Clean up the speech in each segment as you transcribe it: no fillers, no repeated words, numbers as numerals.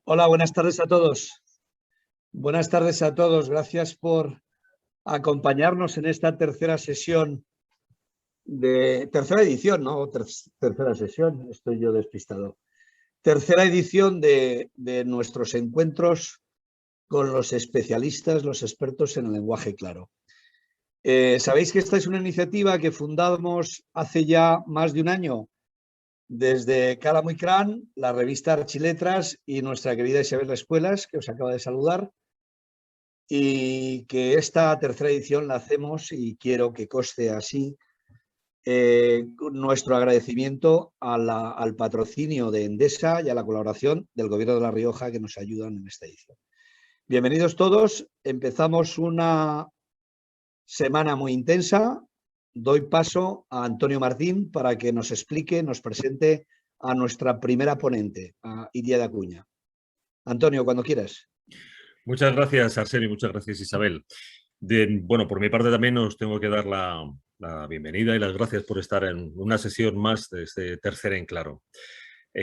Hola, buenas tardes a todos. Buenas tardes a todos. Gracias por acompañarnos en esta tercera sesión tercera edición, ¿no? Tercera sesión, estoy yo despistado. Tercera edición de nuestros encuentros con los especialistas, los expertos en el lenguaje claro. Sabéis que esta es una iniciativa que fundamos hace ya más de un año desde Cálamo y Cran, la revista Archiletras y nuestra querida Isabel Espuelas, que os acaba de saludar, y que esta tercera edición la hacemos, y quiero que conste así, nuestro agradecimiento al patrocinio de Endesa y a la colaboración del Gobierno de La Rioja, que nos ayudan en esta edición. Bienvenidos todos. Empezamos una semana muy intensa. Doy paso a Antonio Martín para que nos explique, nos presente a nuestra primera ponente, a Iria de Acuña. Antonio, cuando quieras. Muchas gracias, Arsenio, muchas gracias, Isabel. Bueno, por mi parte también os tengo que dar la bienvenida y las gracias por estar en una sesión más de este Tercera en Claro.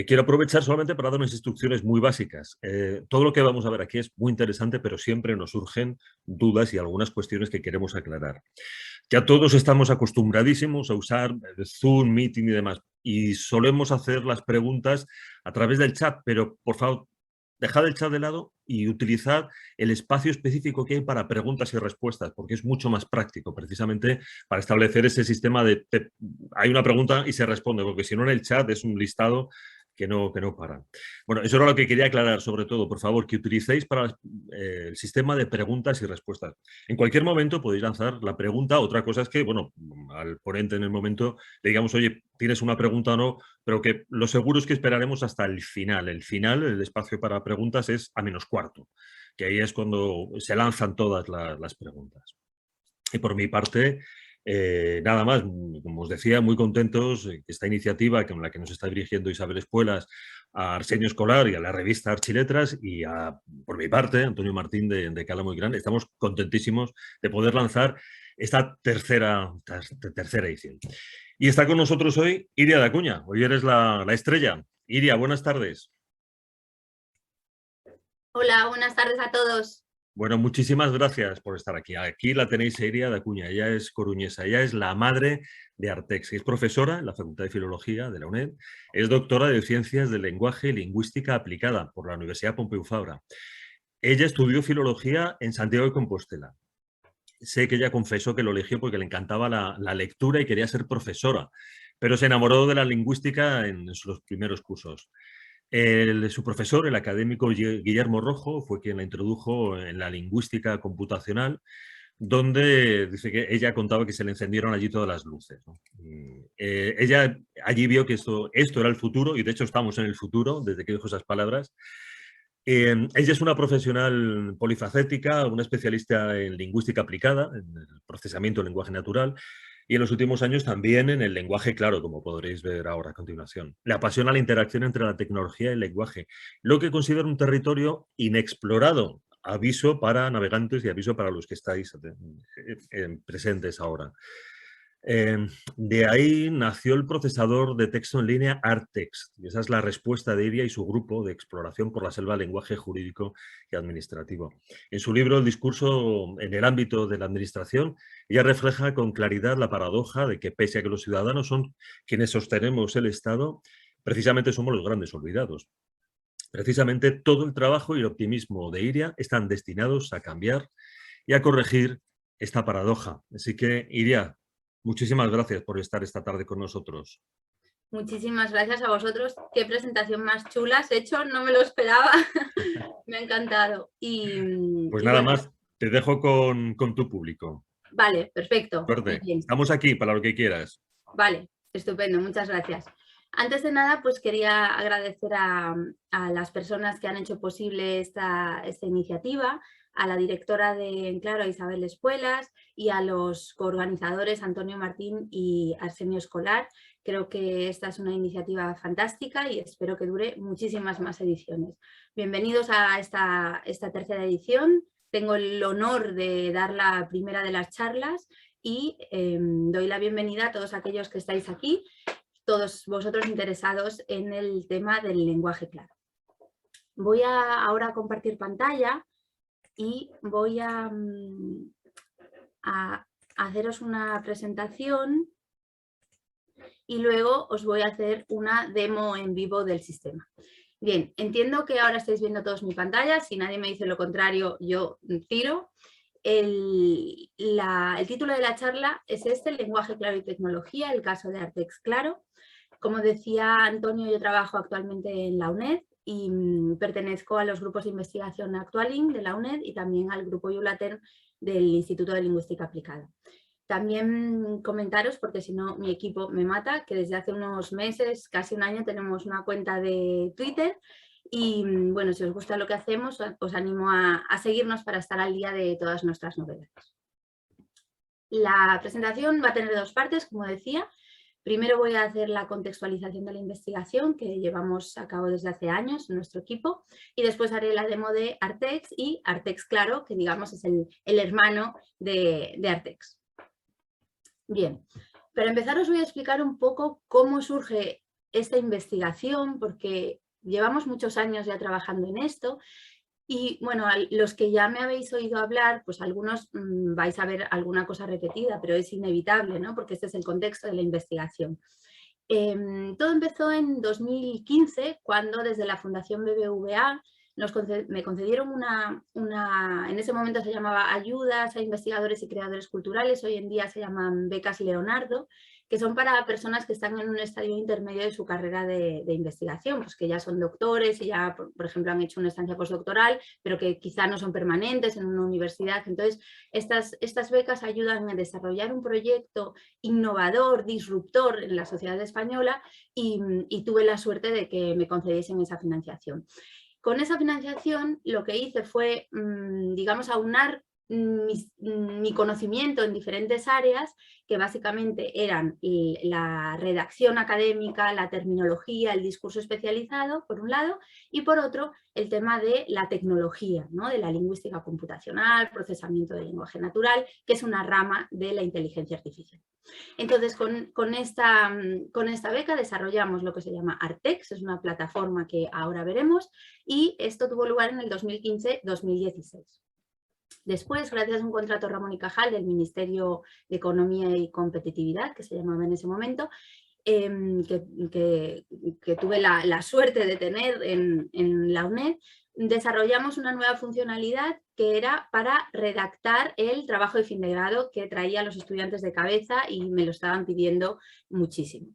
Quiero aprovechar solamente para dar unas instrucciones muy básicas. Todo lo que vamos a ver aquí es muy interesante, pero siempre nos surgen dudas y algunas cuestiones que queremos aclarar. Ya todos estamos acostumbradísimos a usar Zoom, Meeting y demás, y solemos hacer las preguntas a través del chat, pero por favor, dejad el chat de lado y utilizad el espacio específico que hay para preguntas y respuestas, porque es mucho más práctico, precisamente para establecer ese sistema hay una pregunta y se responde, porque si no en el chat es un listado que no para. Bueno, eso era lo que quería aclarar, sobre todo, por favor, que utilicéis para el sistema de preguntas y respuestas. En cualquier momento podéis lanzar la pregunta. Otra cosa es que, bueno, al ponente en el momento le digamos, oye, ¿tienes una pregunta o no? Pero que lo seguro es que esperaremos hasta el final. El final, el espacio para preguntas es a -4, que ahí es cuando se lanzan todas las preguntas. Y por mi parte, nada más, como os decía, muy contentos que esta iniciativa con la que nos está dirigiendo Isabel Espuelas a Arsenio Escolar y a la revista Archiletras y por mi parte, Antonio Martín de Cálamo y Cran, estamos contentísimos de poder lanzar esta tercera edición. Y está con nosotros hoy Iria de Acuña. Hoy eres la estrella. Iria, buenas tardes. Hola, buenas tardes a todos. Bueno, muchísimas gracias por estar aquí. Aquí la tenéis a Iria de Acuña. Ella es coruñesa. Ella es la madre de Artex. Es profesora en la Facultad de Filología de la UNED. Es doctora de Ciencias del Lenguaje y Lingüística Aplicada por la Universidad Pompeu Fabra. Ella estudió filología en Santiago de Compostela. Sé que ella confesó que lo eligió porque le encantaba la lectura y quería ser profesora, pero se enamoró de la lingüística en sus primeros cursos. Su profesor, el académico Guillermo Rojo, fue quien la introdujo en la lingüística computacional, donde dice que ella contaba que se le encendieron allí todas las luces, ¿no? Ella allí vio que esto era el futuro, y de hecho estamos en el futuro desde que dijo esas palabras. Ella es una profesional polifacética, una especialista en lingüística aplicada, en el procesamiento del lenguaje natural, y en los últimos años también en el lenguaje claro, como podréis ver ahora a continuación. Le apasiona la interacción entre la tecnología y el lenguaje, lo que considera un territorio inexplorado. Aviso para navegantes y aviso para los que estáis presentes ahora. De ahí nació el procesador de texto en línea Artex, y esa es la respuesta de Iria y su grupo de exploración por la selva del lenguaje jurídico y administrativo. En su libro El discurso en el ámbito de la administración, ella refleja con claridad la paradoja de que pese a que los ciudadanos son quienes sostenemos el Estado, precisamente somos los grandes olvidados. Precisamente todo el trabajo y el optimismo de Iria están destinados a cambiar y a corregir esta paradoja. Así que, Iria, muchísimas gracias por estar esta tarde con nosotros. Muchísimas gracias a vosotros. Qué presentación más chula has hecho, no me lo esperaba. Me ha encantado. Pues nada más, te dejo con tu público. Vale, perfecto. Suerte. Bien. Estamos aquí para lo que quieras. Vale, estupendo, muchas gracias. Antes de nada, pues quería agradecer a las personas que han hecho posible esta iniciativa, a la directora de En Claro, Isabel Espuelas, y a los coorganizadores Antonio Martín y Arsenio Escolar. Creo que esta es una iniciativa fantástica y espero que dure muchísimas más ediciones. Bienvenidos a esta tercera edición. Tengo el honor de dar la primera de las charlas y doy la bienvenida a todos aquellos que estáis aquí, todos vosotros interesados en el tema del lenguaje claro. Voy ahora a compartir pantalla y voy a haceros una presentación y luego os voy a hacer una demo en vivo del sistema. Bien, entiendo que ahora estáis viendo todos mi pantalla. Si nadie me dice lo contrario, yo tiro. El título de la charla es este: lenguaje claro y tecnología, el caso de Artex Claro. Como decía Antonio, yo trabajo actualmente en la UNED y pertenezco a los grupos de investigación Actualin de la UNED y también al grupo Eulater del Instituto de Lingüística Aplicada. También comentaros, porque si no mi equipo me mata, que desde hace unos meses, casi un año, tenemos una cuenta de Twitter y bueno, si os gusta lo que hacemos, os animo a seguirnos para estar al día de todas nuestras novedades. La presentación va a tener dos partes, como decía. Primero voy a hacer la contextualización de la investigación que llevamos a cabo desde hace años en nuestro equipo y después haré la demo de Artex y Artex Claro, que digamos es el hermano de Artex. Bien, para empezar os voy a explicar un poco cómo surge esta investigación, porque llevamos muchos años ya trabajando en esto. Y bueno, los que ya me habéis oído hablar, pues algunos vais a ver alguna cosa repetida, pero es inevitable, ¿no? Porque este es el contexto de la investigación. Todo empezó en 2015, cuando desde la Fundación BBVA me concedieron en ese momento se llamaba Ayudas a Investigadores y Creadores Culturales, hoy en día se llaman Becas Leonardo, que son para personas que están en un estadio intermedio de su carrera de investigación, pues que ya son doctores y ya, por ejemplo, han hecho una estancia postdoctoral, pero que quizá no son permanentes en una universidad. Entonces, estas becas ayudan a desarrollar un proyecto innovador, disruptor en la sociedad española y tuve la suerte de que me concediesen esa financiación. Con esa financiación lo que hice fue, digamos, aunar mi conocimiento en diferentes áreas, que básicamente eran la redacción académica, la terminología, el discurso especializado, por un lado, y por otro, el tema de la tecnología, ¿no? De la lingüística computacional, procesamiento del lenguaje natural, que es una rama de la inteligencia artificial. Entonces, con esta beca desarrollamos lo que se llama Artex, es una plataforma que ahora veremos, y esto tuvo lugar en el 2015-2016. Después, gracias a un contrato Ramón y Cajal del Ministerio de Economía y Competitividad, que se llamaba en ese momento, que tuve la suerte de tener en la UNED, desarrollamos una nueva funcionalidad que era para redactar el trabajo de fin de grado que traía a los estudiantes de cabeza y me lo estaban pidiendo muchísimo.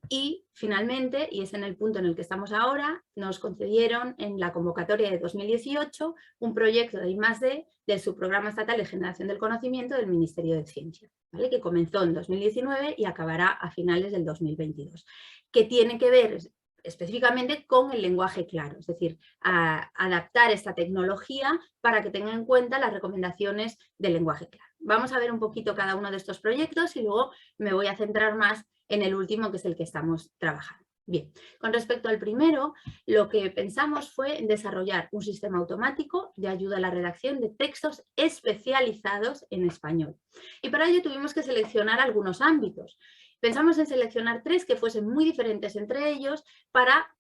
Y finalmente, y es en el punto en el que estamos ahora, nos concedieron en la convocatoria de 2018 un proyecto de I+D del Subprograma Estatal de Generación del Conocimiento del Ministerio de Ciencia, ¿vale? Que comenzó en 2019 y acabará a finales del 2022, que tiene que ver específicamente con el lenguaje claro, es decir, adaptar esta tecnología para que tenga en cuenta las recomendaciones del lenguaje claro. Vamos a ver un poquito cada uno de estos proyectos y luego me voy a centrar más en el último, que es el que estamos trabajando. Bien, con respecto al primero, lo que pensamos fue en desarrollar un sistema automático de ayuda a la redacción de textos especializados en español. Y para ello tuvimos que seleccionar algunos ámbitos. Pensamos en seleccionar 3 que fuesen muy diferentes entre ellos para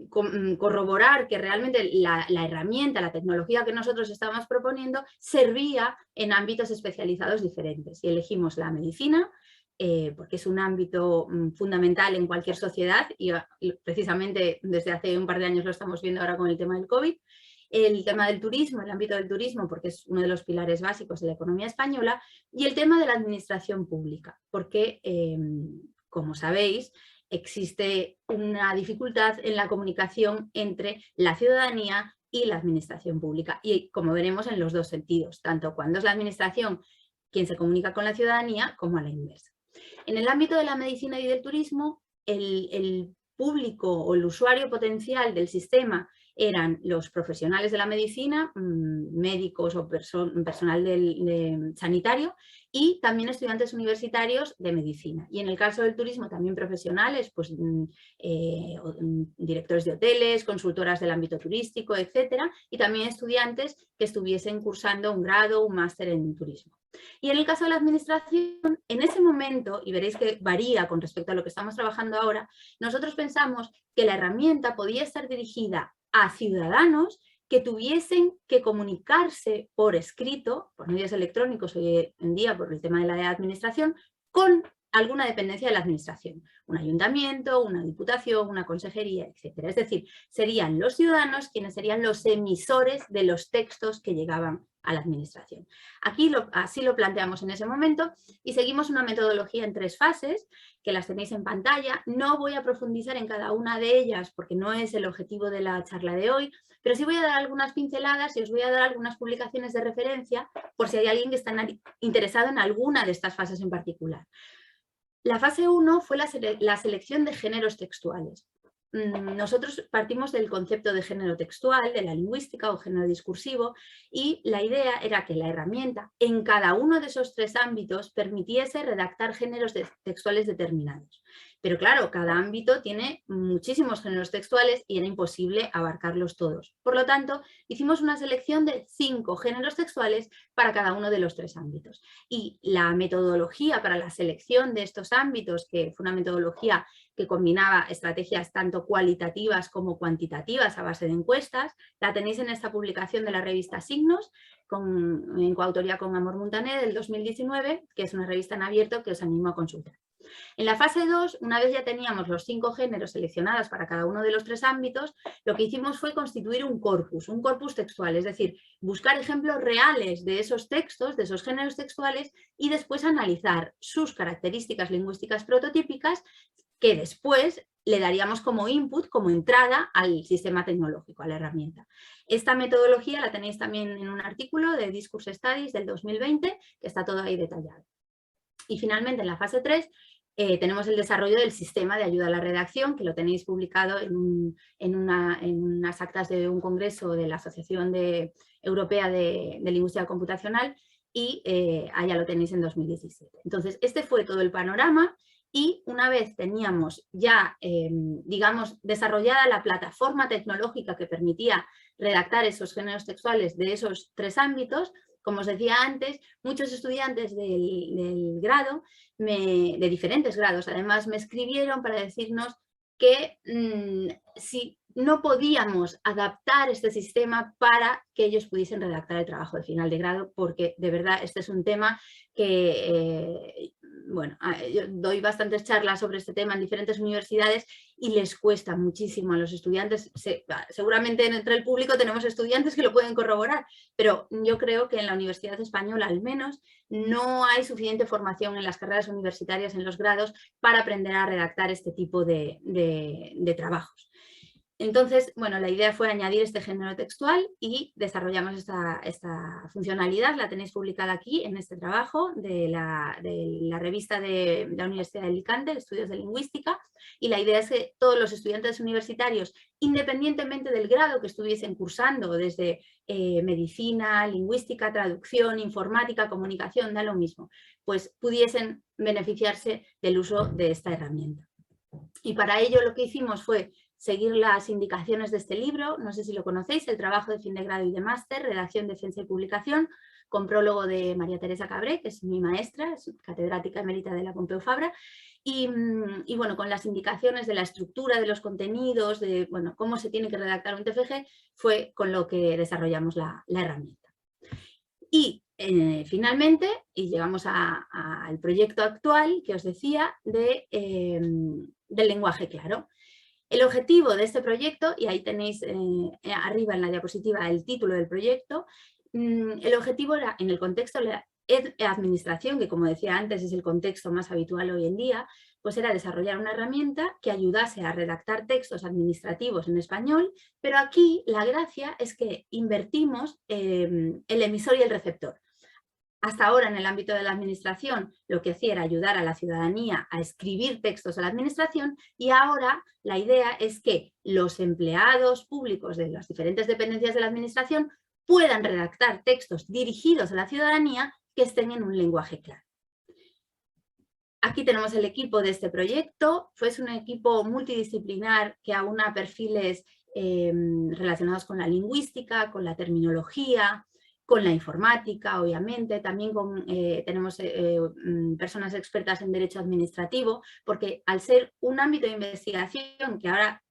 corroborar que realmente la herramienta, la tecnología que nosotros estábamos proponiendo servía en ámbitos especializados diferentes. Y elegimos la medicina, porque es un ámbito fundamental en cualquier sociedad y precisamente desde hace un par de años lo estamos viendo ahora con el tema del COVID. El tema del turismo, el ámbito del turismo, porque es uno de los pilares básicos de la economía española, y el tema de la administración pública, porque, como sabéis, existe una dificultad en la comunicación entre la ciudadanía y la administración pública, y como veremos en los dos sentidos, tanto cuando es la administración quien se comunica con la ciudadanía como a la inversa. En el ámbito de la medicina y del turismo, el público o el usuario potencial del sistema eran los profesionales de la medicina, médicos o personal sanitario, y también estudiantes universitarios de medicina. Y en el caso del turismo también profesionales, pues directores de hoteles, consultoras del ámbito turístico, etcétera, y también estudiantes que estuviesen cursando un grado o un máster en turismo. Y en el caso de la administración, en ese momento, y veréis que varía con respecto a lo que estamos trabajando ahora, nosotros pensamos que la herramienta podía estar dirigida a ciudadanos que tuviesen que comunicarse por escrito, por medios electrónicos hoy en día por el tema de la administración, con alguna dependencia de la administración, un ayuntamiento, una diputación, una consejería, etc. Es decir, serían los ciudadanos quienes serían los emisores de los textos que llegaban a la administración. Aquí así lo planteamos en ese momento y seguimos una metodología en 3 fases, que las tenéis en pantalla. No voy a profundizar en cada una de ellas porque no es el objetivo de la charla de hoy, pero sí voy a dar algunas pinceladas y os voy a dar algunas publicaciones de referencia por si hay alguien que está interesado en alguna de estas fases en particular. La fase 1 fue la selección de géneros textuales. Nosotros partimos del concepto de género textual, de la lingüística o género discursivo, y la idea era que la herramienta en cada uno de esos 3 ámbitos permitiese redactar géneros textuales determinados. Pero claro, cada ámbito tiene muchísimos géneros textuales y era imposible abarcarlos todos. Por lo tanto, hicimos una selección de 5 géneros textuales para cada uno de los 3 ámbitos. Y la metodología para la selección de estos ámbitos, que fue una metodología que combinaba estrategias tanto cualitativas como cuantitativas a base de encuestas, la tenéis en esta publicación de la revista Signos, en coautoría con Amor Muntaner del 2019, que es una revista en abierto que os animo a consultar. En la fase 2, una vez ya teníamos los 5 géneros seleccionados para cada uno de los 3 ámbitos, lo que hicimos fue constituir un corpus textual, es decir, buscar ejemplos reales de esos textos, de esos géneros textuales y después analizar sus características lingüísticas prototípicas que después le daríamos como input, como entrada al sistema tecnológico, a la herramienta. Esta metodología la tenéis también en un artículo de Discourse Studies del 2020, que está todo ahí detallado. Y finalmente, en la fase 3, tenemos el desarrollo del sistema de ayuda a la redacción, que lo tenéis publicado en unas actas de un congreso de la Asociación Europea de Lingüística Computacional, y allá lo tenéis en 2017. Entonces, este fue todo el panorama. Y una vez teníamos ya, digamos, desarrollada la plataforma tecnológica que permitía redactar esos géneros textuales de esos 3 ámbitos, como os decía antes, muchos estudiantes del grado, de diferentes grados, además me escribieron para decirnos que si no podíamos adaptar este sistema para que ellos pudiesen redactar el trabajo de final de grado, porque de verdad este es un tema que, bueno, yo doy bastantes charlas sobre este tema en diferentes universidades y les cuesta muchísimo a los estudiantes. Seguramente entre el público tenemos estudiantes que lo pueden corroborar, pero yo creo que en la Universidad Española al menos no hay suficiente formación en las carreras universitarias, en los grados, para aprender a redactar este tipo de trabajos. Entonces, bueno, la idea fue añadir este género textual y desarrollamos esta funcionalidad. La tenéis publicada aquí en este trabajo de la revista de la Universidad de Alicante, Estudios de Lingüística, y la idea es que todos los estudiantes universitarios, independientemente del grado que estuviesen cursando, desde medicina, lingüística, traducción, informática, comunicación, da lo mismo, pues pudiesen beneficiarse del uso de esta herramienta. Y para ello lo que hicimos fue seguir las indicaciones de este libro, no sé si lo conocéis, el trabajo de fin de grado y de máster, redacción, defensa y publicación, con prólogo de María Teresa Cabré, que es mi maestra, es catedrática emérita de la Pompeu Fabra, y bueno, con las indicaciones de la estructura de los contenidos, de bueno, cómo se tiene que redactar un TFG, fue con lo que desarrollamos la herramienta. Y finalmente, y llegamos al proyecto actual que os decía del lenguaje claro. El objetivo de este proyecto, y ahí tenéis arriba en la diapositiva el título del proyecto, el objetivo era, en el contexto de la administración, que como decía antes es el contexto más habitual hoy en día, pues era desarrollar una herramienta que ayudase a redactar textos administrativos en español, pero aquí la gracia es que invertimos el emisor y el receptor. Hasta ahora, en el ámbito de la administración, lo que hacía era ayudar a la ciudadanía a escribir textos a la administración, y ahora la idea es que los empleados públicos de las diferentes dependencias de la administración puedan redactar textos dirigidos a la ciudadanía que estén en un lenguaje claro. Aquí tenemos el equipo de este proyecto. Fue un equipo multidisciplinar que aúna perfiles relacionados con la lingüística, con la terminología, con la informática, obviamente, también tenemos personas expertas en derecho administrativo, porque al ser un ámbito de investigación que ahora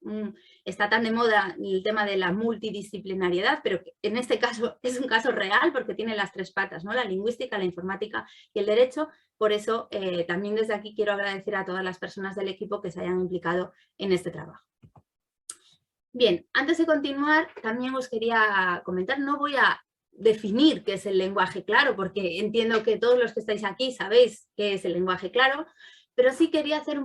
está tan de moda el tema de la multidisciplinariedad, pero que en este caso es un caso real porque tiene las tres patas, ¿no? La lingüística, la informática y el derecho. Por eso también desde aquí quiero agradecer a todas las personas del equipo que se hayan implicado en este trabajo. Bien, antes de continuar, también os quería comentar, no voy a definir qué es el lenguaje claro, porque entiendo que todos los que estáis aquí sabéis qué es el lenguaje claro, pero sí quería hacer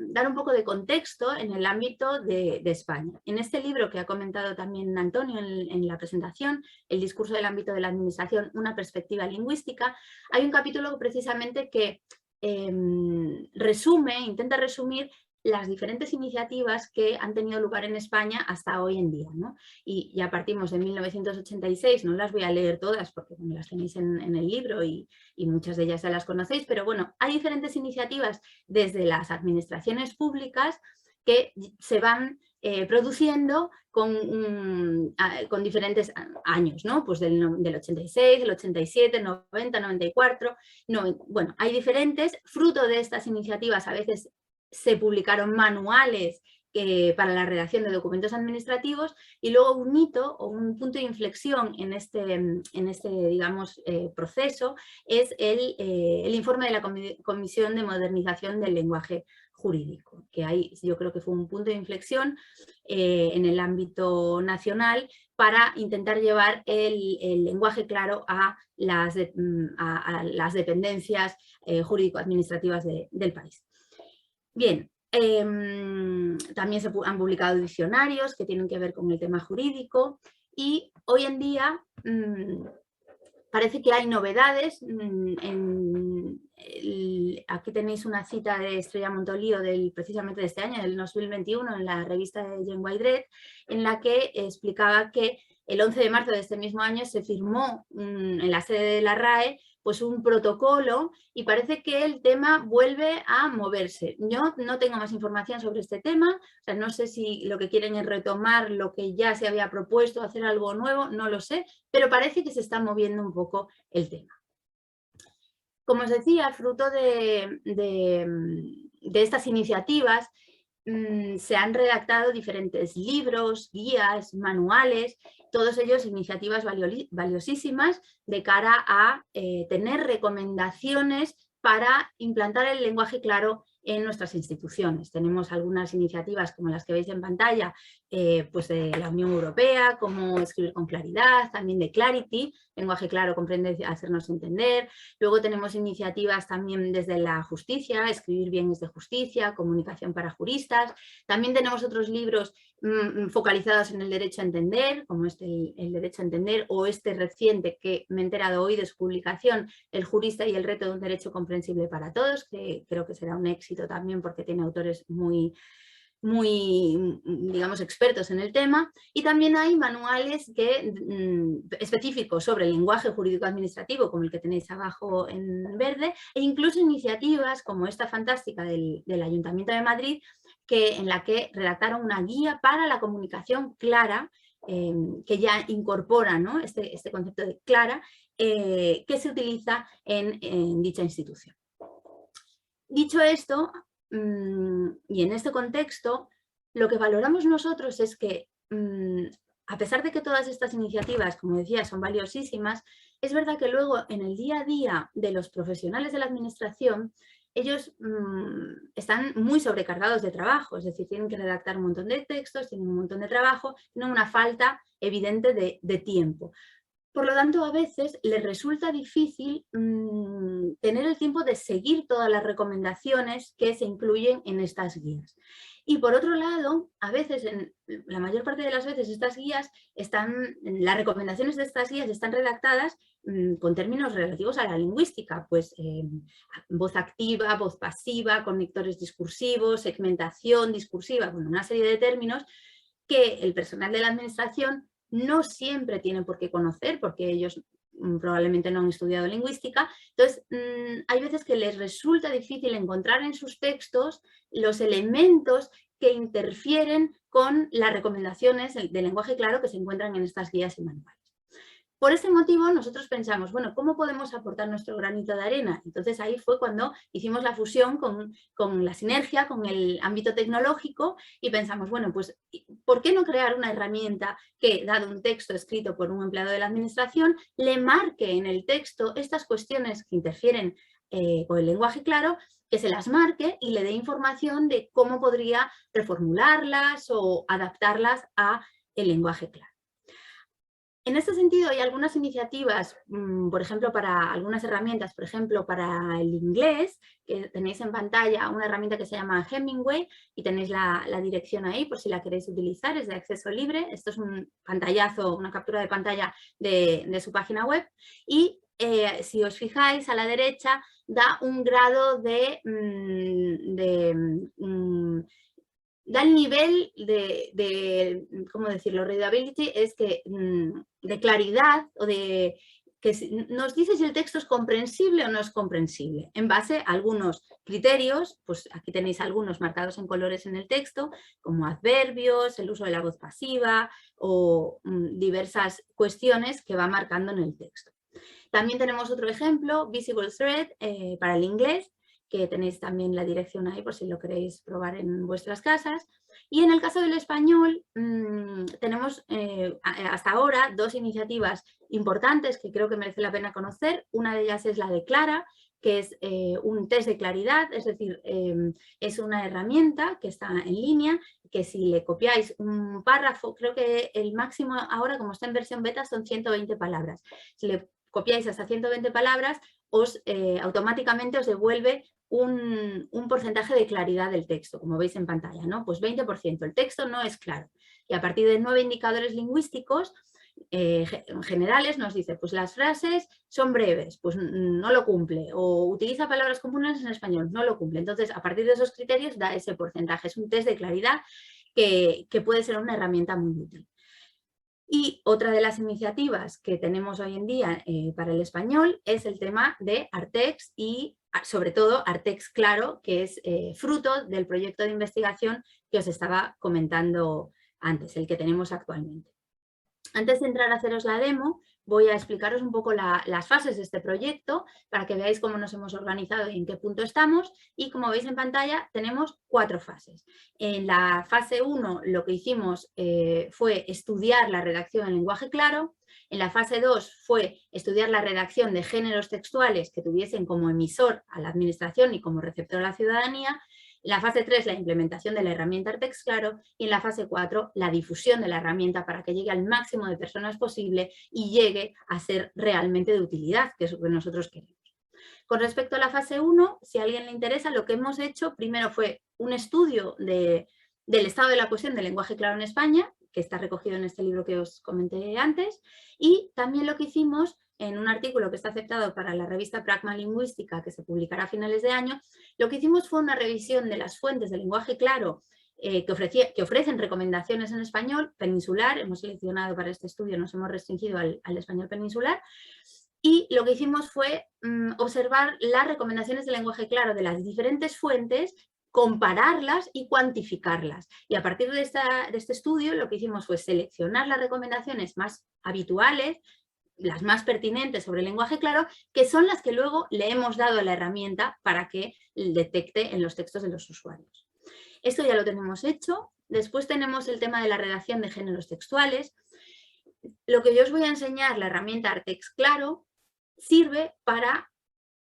dar un poco de contexto en el ámbito de España. En este libro que ha comentado también Antonio en la presentación, El discurso del ámbito de la administración, una perspectiva lingüística, hay un capítulo precisamente que intenta resumir las diferentes iniciativas que han tenido lugar en España hasta hoy en día, ¿no? Y ya partimos de 1986, no las voy a leer todas porque bueno, las tenéis en el libro y muchas de ellas ya las conocéis, pero bueno, hay diferentes iniciativas desde las administraciones públicas que se van produciendo con diferentes años, ¿no? Pues del 86, el 87, 90, 94, bueno, hay diferentes, fruto de estas iniciativas a veces se publicaron manuales para la redacción de documentos administrativos y luego un hito o un punto de inflexión en este digamos, proceso es el informe de la Comisión de Modernización del Lenguaje Jurídico, que ahí yo creo que fue un punto de inflexión en el ámbito nacional para intentar llevar el lenguaje claro a las dependencias jurídico-administrativas del país. Bien, también se han publicado diccionarios que tienen que ver con el tema jurídico y hoy en día parece que hay novedades. Aquí tenéis una cita de Estrella Montolío precisamente de este año, del 2021, en la revista de Jen Waidret, en la que explicaba que el 11 de marzo de este mismo año se firmó en la sede de la RAE pues un protocolo y parece que el tema vuelve a moverse. Yo no tengo más información sobre este tema, o sea, no sé si lo que quieren es retomar lo que ya se había propuesto, hacer algo nuevo, no lo sé, pero parece que se está moviendo un poco el tema. Como os decía, fruto de estas iniciativas se han redactado diferentes libros, guías, manuales, todos ellos iniciativas valiosísimas de cara a tener recomendaciones para implantar el lenguaje claro en nuestras instituciones. Tenemos algunas iniciativas como las que veis en pantalla, pues de la Unión Europea, como Escribir con Claridad, también de Clarity, lenguaje claro comprende hacernos entender. Luego tenemos iniciativas también desde la justicia, Escribir bien es de justicia, Comunicación para juristas. También tenemos otros libros focalizados en el derecho a entender, como el derecho a entender, o este reciente que me he enterado hoy de su publicación, El jurista y el reto de un derecho comprensible para todos, que creo que será un éxito también porque tiene autores muy, digamos, expertos en el tema. Y también hay manuales específicos sobre el lenguaje jurídico administrativo, como el que tenéis abajo en verde, e incluso iniciativas como esta fantástica del Ayuntamiento de Madrid, en la que redactaron una guía para la comunicación clara, que ya incorpora, ¿no? este concepto de clara, que se utiliza en dicha institución. Dicho esto, y en este contexto, lo que valoramos nosotros es que, a pesar de que todas estas iniciativas, como decía, son valiosísimas, es verdad que luego en el día a día de los profesionales de la administración, ellos están muy sobrecargados de trabajo, es decir, tienen que redactar un montón de textos, tienen un montón de trabajo, tienen una falta evidente de tiempo. Por lo tanto, a veces les resulta difícil tener el tiempo de seguir todas las recomendaciones que se incluyen en estas guías. Y por otro lado, a veces, la mayor parte de las veces, las recomendaciones de estas guías están redactadas con términos relativos a la lingüística, pues voz activa, voz pasiva, conectores discursivos, segmentación discursiva, bueno, una serie de términos que el personal de la administración no siempre tienen por qué conocer, porque ellos probablemente no han estudiado lingüística. Entonces, hay veces que les resulta difícil encontrar en sus textos los elementos que interfieren con las recomendaciones de lenguaje claro que se encuentran en estas guías y manuales. Por ese motivo nosotros pensamos, bueno, ¿cómo podemos aportar nuestro granito de arena? Entonces ahí fue cuando hicimos la fusión con la sinergia, con el ámbito tecnológico y pensamos, bueno, pues ¿por qué no crear una herramienta que, dado un texto escrito por un empleado de la administración, le marque en el texto estas cuestiones que interfieren con el lenguaje claro, que se las marque y le dé información de cómo podría reformularlas o adaptarlas a el lenguaje claro? En este sentido, hay algunas iniciativas, por ejemplo, para algunas herramientas, por ejemplo, para el inglés, que tenéis en pantalla una herramienta que se llama Hemingway y tenéis la dirección ahí por si la queréis utilizar, es de acceso libre. Esto es un pantallazo, una captura de pantalla de su página web y si os fijáis a la derecha da un grado da el nivel de ¿cómo decirlo? Readability es que de claridad o de que nos dice si el texto es comprensible o no es comprensible, en base a algunos criterios, pues aquí tenéis algunos marcados en colores en el texto, como adverbios, el uso de la voz pasiva o diversas cuestiones que va marcando en el texto. También tenemos otro ejemplo, Visible Thread, para el inglés, que tenéis también la dirección ahí por si lo queréis probar en vuestras casas. Y en el caso del español tenemos hasta ahora dos iniciativas importantes que creo que merece la pena conocer. Una de ellas es la de Clara, que es un test de claridad, es decir, es una herramienta que está en línea, que si le copiáis un párrafo, creo que el máximo ahora, como está en versión beta, son 120 palabras. Si le copiáis hasta 120 palabras, automáticamente os devuelve un porcentaje de claridad del texto, como veis en pantalla, ¿no? Pues 20%, el texto no es claro. Y a partir de 9 indicadores lingüísticos generales nos dice, pues las frases son breves, pues no lo cumple, o utiliza palabras comunes en español, no lo cumple. Entonces, a partir de esos criterios da ese porcentaje. Es un test de claridad que puede ser una herramienta muy útil. Y otra de las iniciativas que tenemos hoy en día para el español es el tema de Artex y sobre todo Artex Claro, que es fruto del proyecto de investigación que os estaba comentando antes, el que tenemos actualmente. Antes de entrar a haceros la demo, voy a explicaros un poco las fases de este proyecto para que veáis cómo nos hemos organizado y en qué punto estamos. Y como veis en pantalla, tenemos 4 fases. En la fase 1 lo que hicimos fue estudiar la redacción en lenguaje claro. En la fase 2 fue estudiar la redacción de géneros textuales que tuviesen como emisor a la administración y como receptor a la ciudadanía. En la fase 3, la implementación de la herramienta Artex Claro, y en la fase 4, la difusión de la herramienta para que llegue al máximo de personas posible y llegue a ser realmente de utilidad, que es lo que nosotros queremos. Con respecto a la fase 1, si a alguien le interesa, lo que hemos hecho primero fue un estudio del estado de la cuestión del lenguaje claro en España, que está recogido en este libro que os comenté antes, y también lo que hicimos en un artículo que está aceptado para la revista Pragma Lingüística, que se publicará a finales de año, lo que hicimos fue una revisión de las fuentes de lenguaje claro que ofrecen recomendaciones en español peninsular. Hemos seleccionado para este estudio, nos hemos restringido al español peninsular, y lo que hicimos fue observar las recomendaciones de lenguaje claro de las diferentes fuentes, compararlas y cuantificarlas. Y a partir de este estudio lo que hicimos fue seleccionar las recomendaciones más habituales, las más pertinentes sobre el lenguaje claro, que son las que luego le hemos dado a la herramienta para que detecte en los textos de los usuarios. Esto ya lo tenemos hecho. Después tenemos el tema de la redacción de géneros textuales. Lo que yo os voy a enseñar, la herramienta Artex Claro, sirve para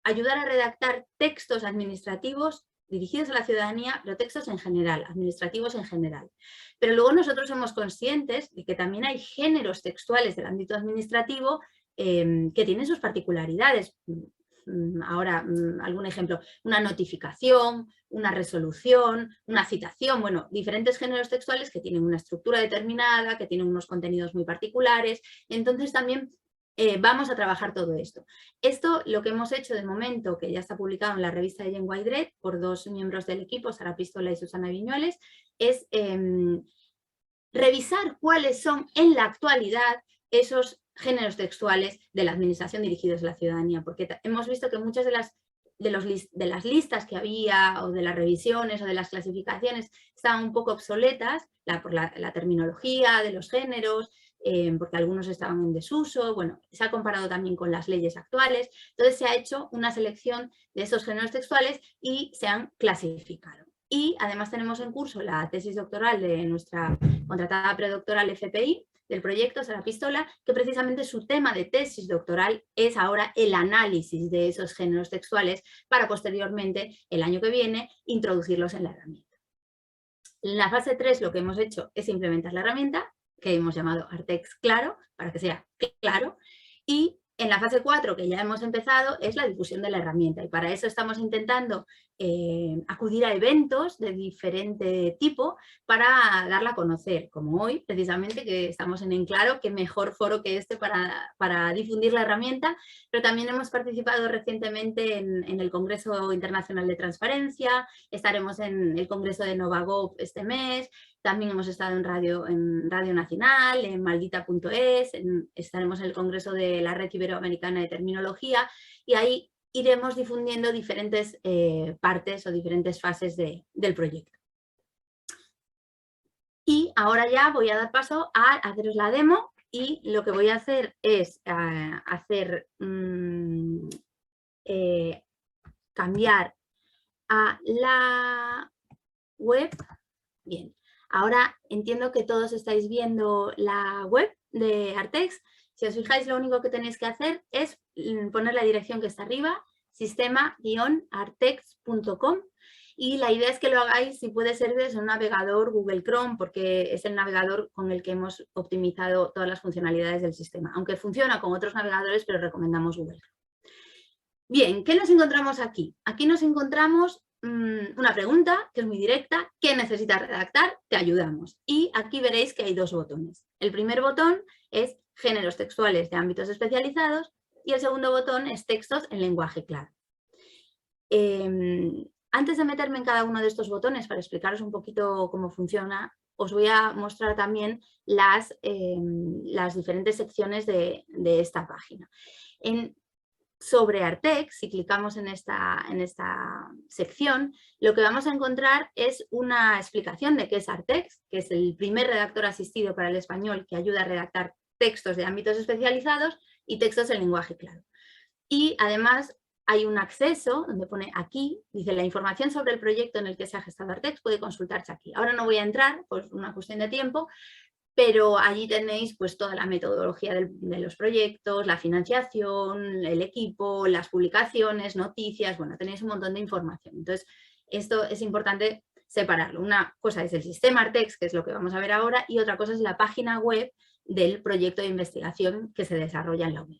ayudar a redactar textos administrativos dirigidos a la ciudadanía, pero textos en general, administrativos en general. Pero luego nosotros somos conscientes de que también hay géneros textuales del ámbito administrativo que tienen sus particularidades. Ahora, algún ejemplo, una notificación, una resolución, una citación, bueno, diferentes géneros textuales que tienen una estructura determinada, que tienen unos contenidos muy particulares. Entonces también vamos a trabajar todo esto. Esto lo que hemos hecho de momento, que ya está publicado en la revista de Llengua i Dret por 2 miembros del equipo, Sara Pistola y Susana Viñuales, es revisar cuáles son en la actualidad esos géneros textuales de la administración dirigidos a la ciudadanía, porque hemos visto que muchas de las listas que había o de las revisiones o de las clasificaciones estaban un poco obsoletas por la terminología de los géneros, porque algunos estaban en desuso. Bueno, se ha comparado también con las leyes actuales. Entonces se ha hecho una selección de esos géneros textuales y se han clasificado. Y además tenemos en curso la tesis doctoral de nuestra contratada predoctoral FPI, del proyecto Sara Pistola, que precisamente su tema de tesis doctoral es ahora el análisis de esos géneros textuales para posteriormente, el año que viene, introducirlos en la herramienta. En la fase 3 lo que hemos hecho es implementar la herramienta, que hemos llamado Artex Claro, para que sea claro, y en la fase 4, que ya hemos empezado, es la difusión de la herramienta, y para eso estamos intentando acudir a eventos de diferente tipo para darla a conocer, como hoy, precisamente, que estamos en Claro, qué mejor foro que este para difundir la herramienta, pero también hemos participado recientemente en el Congreso Internacional de Transparencia, estaremos en el Congreso de Novagov este mes, también hemos estado en Radio Nacional, en maldita.es, estaremos en el Congreso de la Red Iberoamericana de Terminología, y ahí iremos difundiendo diferentes partes o diferentes fases del proyecto. Y ahora ya voy a dar paso a haceros la demo, y lo que voy a hacer es cambiar a la web. Bien, ahora entiendo que todos estáis viendo la web de Artex. Si os fijáis, lo único que tenéis que hacer es poner la dirección que está arriba, sistema-artex.com, y la idea es que lo hagáis, si puede ser, desde un navegador Google Chrome, porque es el navegador con el que hemos optimizado todas las funcionalidades del sistema, aunque funciona con otros navegadores, pero recomendamos Google Chrome. Bien, ¿qué nos encontramos aquí? Aquí nos encontramos una pregunta que es muy directa: ¿qué necesitas redactar? Te ayudamos. Y aquí veréis que hay dos botones. El primer botón es géneros textuales de ámbitos especializados y el segundo botón es textos en lenguaje claro. Antes de meterme en cada uno de estos botones para explicaros un poquito cómo funciona, os voy a mostrar también las diferentes secciones de esta página. Sobre Artex, si clicamos en esta sección, lo que vamos a encontrar es una explicación de qué es Artex, que es el primer redactor asistido para el español que ayuda a redactar textos de ámbitos especializados y textos en lenguaje claro. Y además hay un acceso donde pone aquí, dice: la información sobre el proyecto en el que se ha gestado Artex puede consultarse aquí. Ahora no voy a entrar, por una cuestión de tiempo, pero allí tenéis pues toda la metodología de los proyectos, la financiación, el equipo, las publicaciones, noticias. Bueno, tenéis un montón de información. Entonces, esto es importante separarlo. Una cosa es el sistema Artex, que es lo que vamos a ver ahora, y otra cosa es la página web del proyecto de investigación que se desarrolla en la UNED.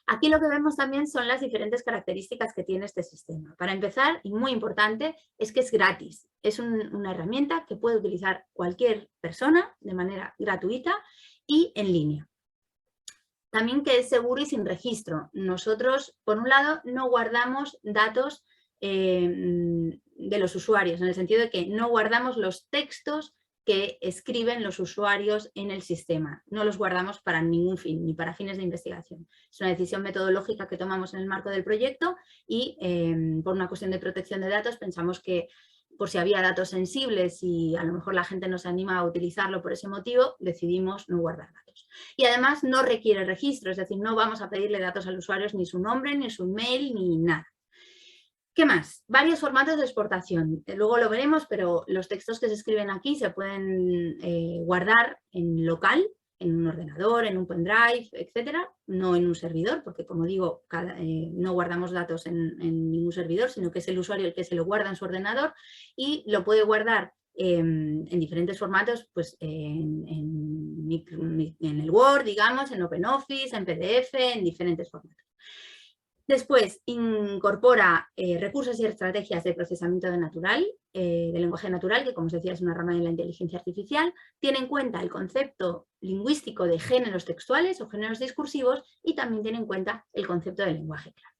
Aquí lo que vemos también son las diferentes características que tiene este sistema. Para empezar, y muy importante, es que es gratis. Es una herramienta que puede utilizar cualquier persona de manera gratuita y en línea. También que es seguro y sin registro. Nosotros, por un lado, no guardamos datos de los usuarios, en el sentido de que no guardamos los textos que escriben los usuarios en el sistema. No los guardamos para ningún fin, ni para fines de investigación. Es una decisión metodológica que tomamos en el marco del proyecto y por una cuestión de protección de datos pensamos que, por si había datos sensibles y a lo mejor la gente no se anima a utilizarlo por ese motivo, decidimos no guardar datos. Y además no requiere registro, es decir, no vamos a pedirle datos al usuario, ni su nombre, ni su email, ni nada. ¿Qué más? Varios formatos de exportación. Luego lo veremos, pero los textos que se escriben aquí se pueden guardar en local, en un ordenador, en un pendrive, etcétera, no en un servidor, porque, como digo, no guardamos datos en ningún servidor, sino que es el usuario el que se lo guarda en su ordenador y lo puede guardar en diferentes formatos, pues en el Word, digamos, en OpenOffice, en PDF, en diferentes formatos. Después, incorpora recursos y estrategias de procesamiento de lenguaje natural, que, como os decía, es una rama de la inteligencia artificial. Tiene en cuenta el concepto lingüístico de géneros textuales o géneros discursivos y también tiene en cuenta el concepto de lenguaje claro.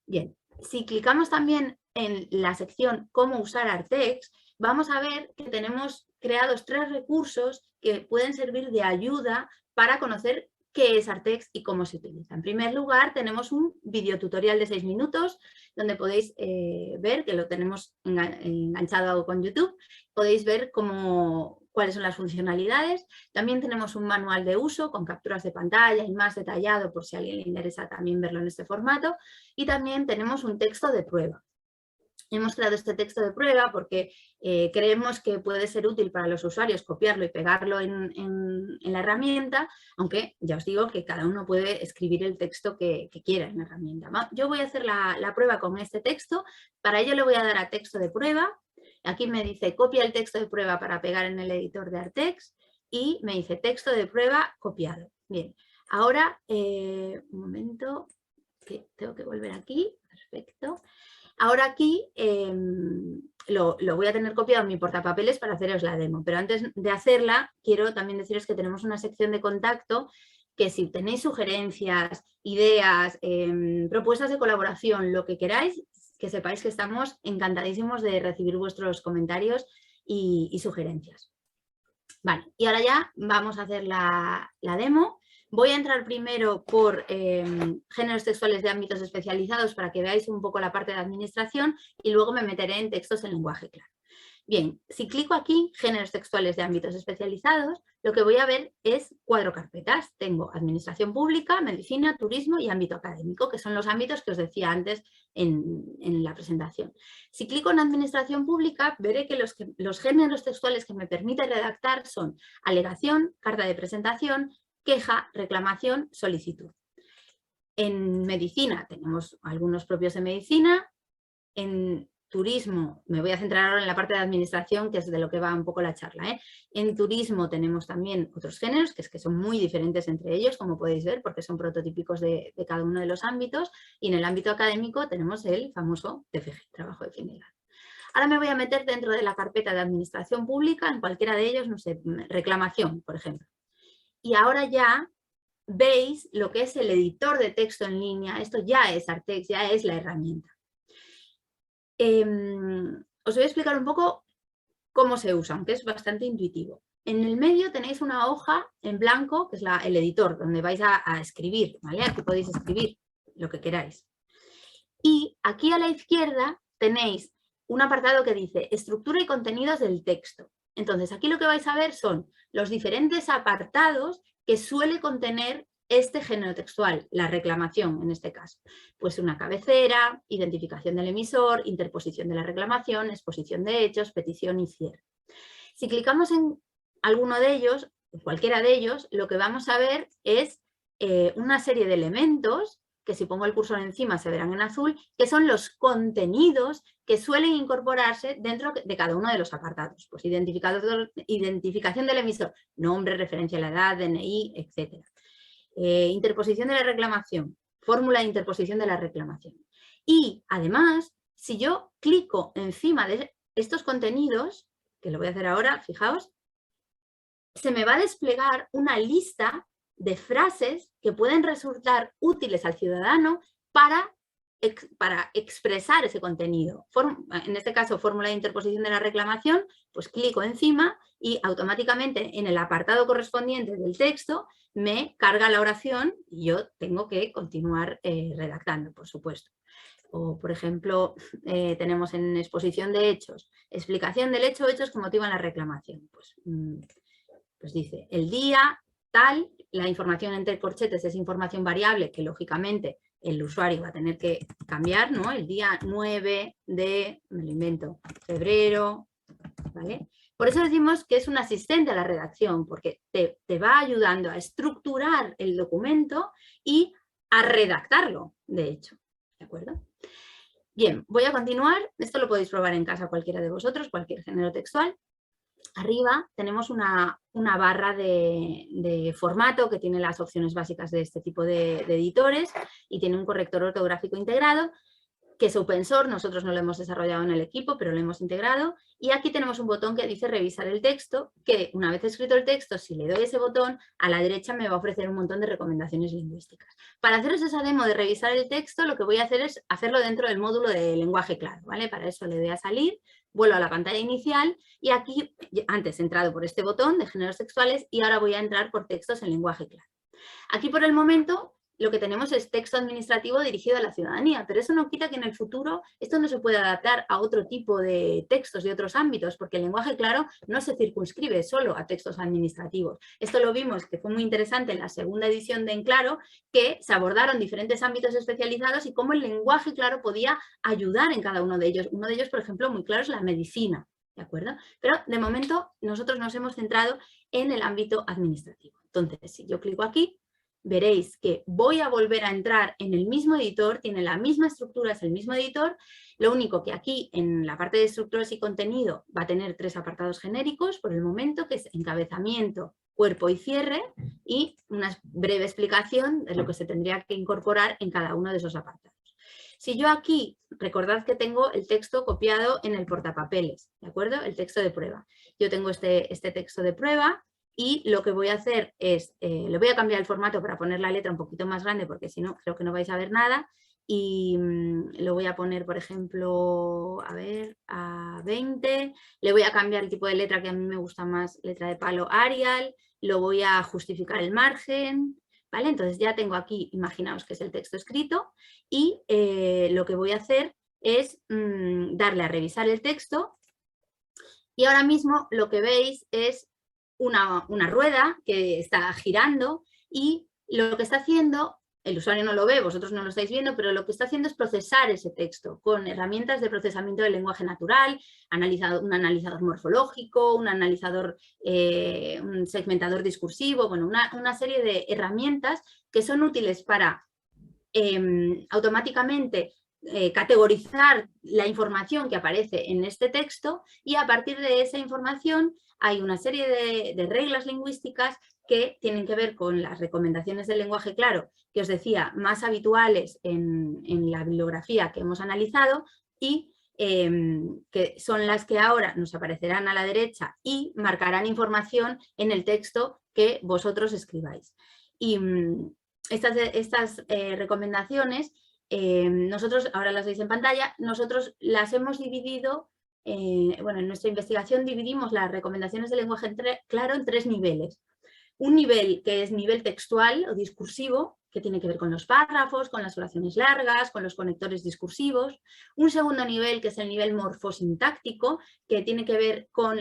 Bien, si clicamos también en la sección Cómo usar Artex, vamos a ver que tenemos creados 3 recursos que pueden servir de ayuda para conocer qué es Artex y cómo se utiliza. En primer lugar, tenemos un videotutorial de 6 minutos donde podéis ver que lo tenemos enganchado con YouTube. podéis ver cuáles son las funcionalidades. También tenemos un manual de uso con capturas de pantalla y más detallado por si a alguien le interesa también verlo en este formato. Y también tenemos un texto de prueba. Hemos creado este texto de prueba porque creemos que puede ser útil para los usuarios copiarlo y pegarlo en la herramienta, aunque ya os digo que cada uno puede escribir el texto que quiera en la herramienta. Yo voy a hacer la prueba con este texto, para ello le voy a dar a texto de prueba. Aquí me dice copia el texto de prueba para pegar en el editor de Artex y me dice texto de prueba copiado. Bien, ahora, un momento, que tengo que volver aquí, perfecto. Ahora aquí lo voy a tener copiado en mi portapapeles para haceros la demo, pero antes de hacerla quiero también deciros que tenemos una sección de contacto que si tenéis sugerencias, ideas, propuestas de colaboración, lo que queráis, que sepáis que estamos encantadísimos de recibir vuestros comentarios y sugerencias. Vale, y ahora ya vamos a hacer la demo. Voy a entrar primero por géneros textuales de ámbitos especializados para que veáis un poco la parte de administración y luego me meteré en textos en lenguaje claro. Bien, si clico aquí, géneros textuales de ámbitos especializados, lo que voy a ver es 4 carpetas. Tengo administración pública, medicina, turismo y ámbito académico, que son los ámbitos que os decía antes en la presentación. Si clico en administración pública, veré que los géneros textuales que me permite redactar son alegación, carta de presentación, queja, reclamación, solicitud. En medicina tenemos algunos propios de medicina. En turismo, me voy a centrar ahora en la parte de administración, que es de lo que va un poco la charla. En turismo tenemos también otros géneros, que son muy diferentes entre ellos, como podéis ver, porque son prototípicos de cada uno de los ámbitos. Y en el ámbito académico tenemos el famoso TFG, trabajo de fin de grado. Ahora me voy a meter dentro de la carpeta de administración pública, en cualquiera de ellos, no sé, reclamación, por ejemplo. Y ahora ya veis lo que es el editor de texto en línea. Esto ya es Artex, ya es la herramienta. Os voy a explicar un poco cómo se usa, aunque es bastante intuitivo. En el medio tenéis una hoja en blanco, que es el editor, donde vais a escribir, ¿vale? Aquí podéis escribir lo que queráis. Y aquí a la izquierda tenéis un apartado que dice estructura y contenidos del texto. Entonces, aquí lo que vais a ver son los diferentes apartados que suele contener este género textual, la reclamación en este caso. Pues una cabecera, identificación del emisor, interposición de la reclamación, exposición de hechos, petición y cierre. Si clicamos en alguno de ellos, en cualquiera de ellos, lo que vamos a ver es una serie de elementos que si pongo el cursor encima se verán en azul, que son los contenidos que suelen incorporarse dentro de cada uno de los apartados. Pues identificación del emisor, nombre, referencia a la edad, DNI, etc. Interposición de la reclamación, fórmula de interposición de la reclamación. Y además, si yo clico encima de estos contenidos, que lo voy a hacer ahora, fijaos, se me va a desplegar una lista de frases que pueden resultar útiles al ciudadano para expresar ese contenido. En este caso, fórmula de interposición de la reclamación, pues clico encima y automáticamente en el apartado correspondiente del texto me carga la oración y yo tengo que continuar redactando, por supuesto. O, por ejemplo, tenemos en exposición de hechos, explicación del hecho o hechos que motivan la reclamación. Pues dice, el día tal, la información entre corchetes es información variable que lógicamente el usuario va a tener que cambiar, ¿no? El día 9 de, me lo invento, febrero, ¿vale? Por eso decimos que es un asistente a la redacción, porque te va ayudando a estructurar el documento y a redactarlo, de hecho, ¿de acuerdo? Bien, voy a continuar. Esto lo podéis probar en casa cualquiera de vosotros, cualquier género textual. Arriba tenemos una barra de formato que tiene las opciones básicas de este tipo de editores y tiene un corrector ortográfico integrado, que es open source, nosotros no lo hemos desarrollado en el equipo, pero lo hemos integrado. Y aquí tenemos un botón que dice revisar el texto, que una vez escrito el texto, si le doy ese botón, a la derecha me va a ofrecer un montón de recomendaciones lingüísticas. Para haceros esa demo de revisar el texto, lo que voy a hacer es hacerlo dentro del módulo de lenguaje claro, ¿vale? Para eso le doy a salir, vuelvo a la pantalla inicial y aquí, antes he entrado por este botón de géneros textuales y ahora voy a entrar por textos en lenguaje claro. Aquí por el momento lo que tenemos es texto administrativo dirigido a la ciudadanía, pero eso no quita que en el futuro esto no se pueda adaptar a otro tipo de textos de otros ámbitos, porque el lenguaje claro no se circunscribe solo a textos administrativos. Esto lo vimos, que fue muy interesante en la segunda edición de En Claro, que se abordaron diferentes ámbitos especializados y cómo el lenguaje claro podía ayudar en cada uno de ellos. Uno de ellos, por ejemplo, muy claro es la medicina, ¿de acuerdo? Pero de momento nosotros nos hemos centrado en el ámbito administrativo. Entonces, si yo clico aquí, veréis que voy a volver a entrar en el mismo editor, tiene la misma estructura, es el mismo editor, lo único que aquí en la parte de estructuras y contenido va a tener 3 apartados genéricos por el momento, que es encabezamiento, cuerpo y cierre, y una breve explicación de lo que se tendría que incorporar en cada uno de esos apartados. Si yo aquí, recordad que tengo el texto copiado en el portapapeles, ¿de acuerdo? El texto de prueba. Yo tengo este texto de prueba, y lo que voy a hacer es, le voy a cambiar el formato para poner la letra un poquito más grande, porque si no, creo que no vais a ver nada. Y lo voy a poner, por ejemplo, a ver, a 20. Le voy a cambiar el tipo de letra, que a mí me gusta más, letra de palo Arial. Lo voy a justificar el margen, ¿vale? Entonces ya tengo aquí, imaginaos que es el texto escrito. Y lo que voy a hacer es darle a revisar el texto. Y ahora mismo lo que veis es una rueda que está girando y lo que está haciendo, el usuario no lo ve, vosotros no lo estáis viendo, pero lo que está haciendo es procesar ese texto con herramientas de procesamiento del lenguaje natural, un analizador morfológico, un analizador, un segmentador discursivo, bueno, una serie de herramientas que son útiles para automáticamente categorizar la información que aparece en este texto, y a partir de esa información hay una serie de reglas lingüísticas que tienen que ver con las recomendaciones del lenguaje claro, que os decía, más habituales en la bibliografía que hemos analizado, y que son las que ahora nos aparecerán a la derecha y marcarán información en el texto que vosotros escribáis. Y estas recomendaciones, nosotros, ahora las veis en pantalla, nosotros las hemos dividido, bueno, en nuestra investigación dividimos las recomendaciones de lenguaje claro en 3 niveles. Un nivel que es nivel textual o discursivo, que tiene que ver con los párrafos, con las oraciones largas, con los conectores discursivos. Un segundo nivel, que es el nivel morfosintáctico, que tiene que ver con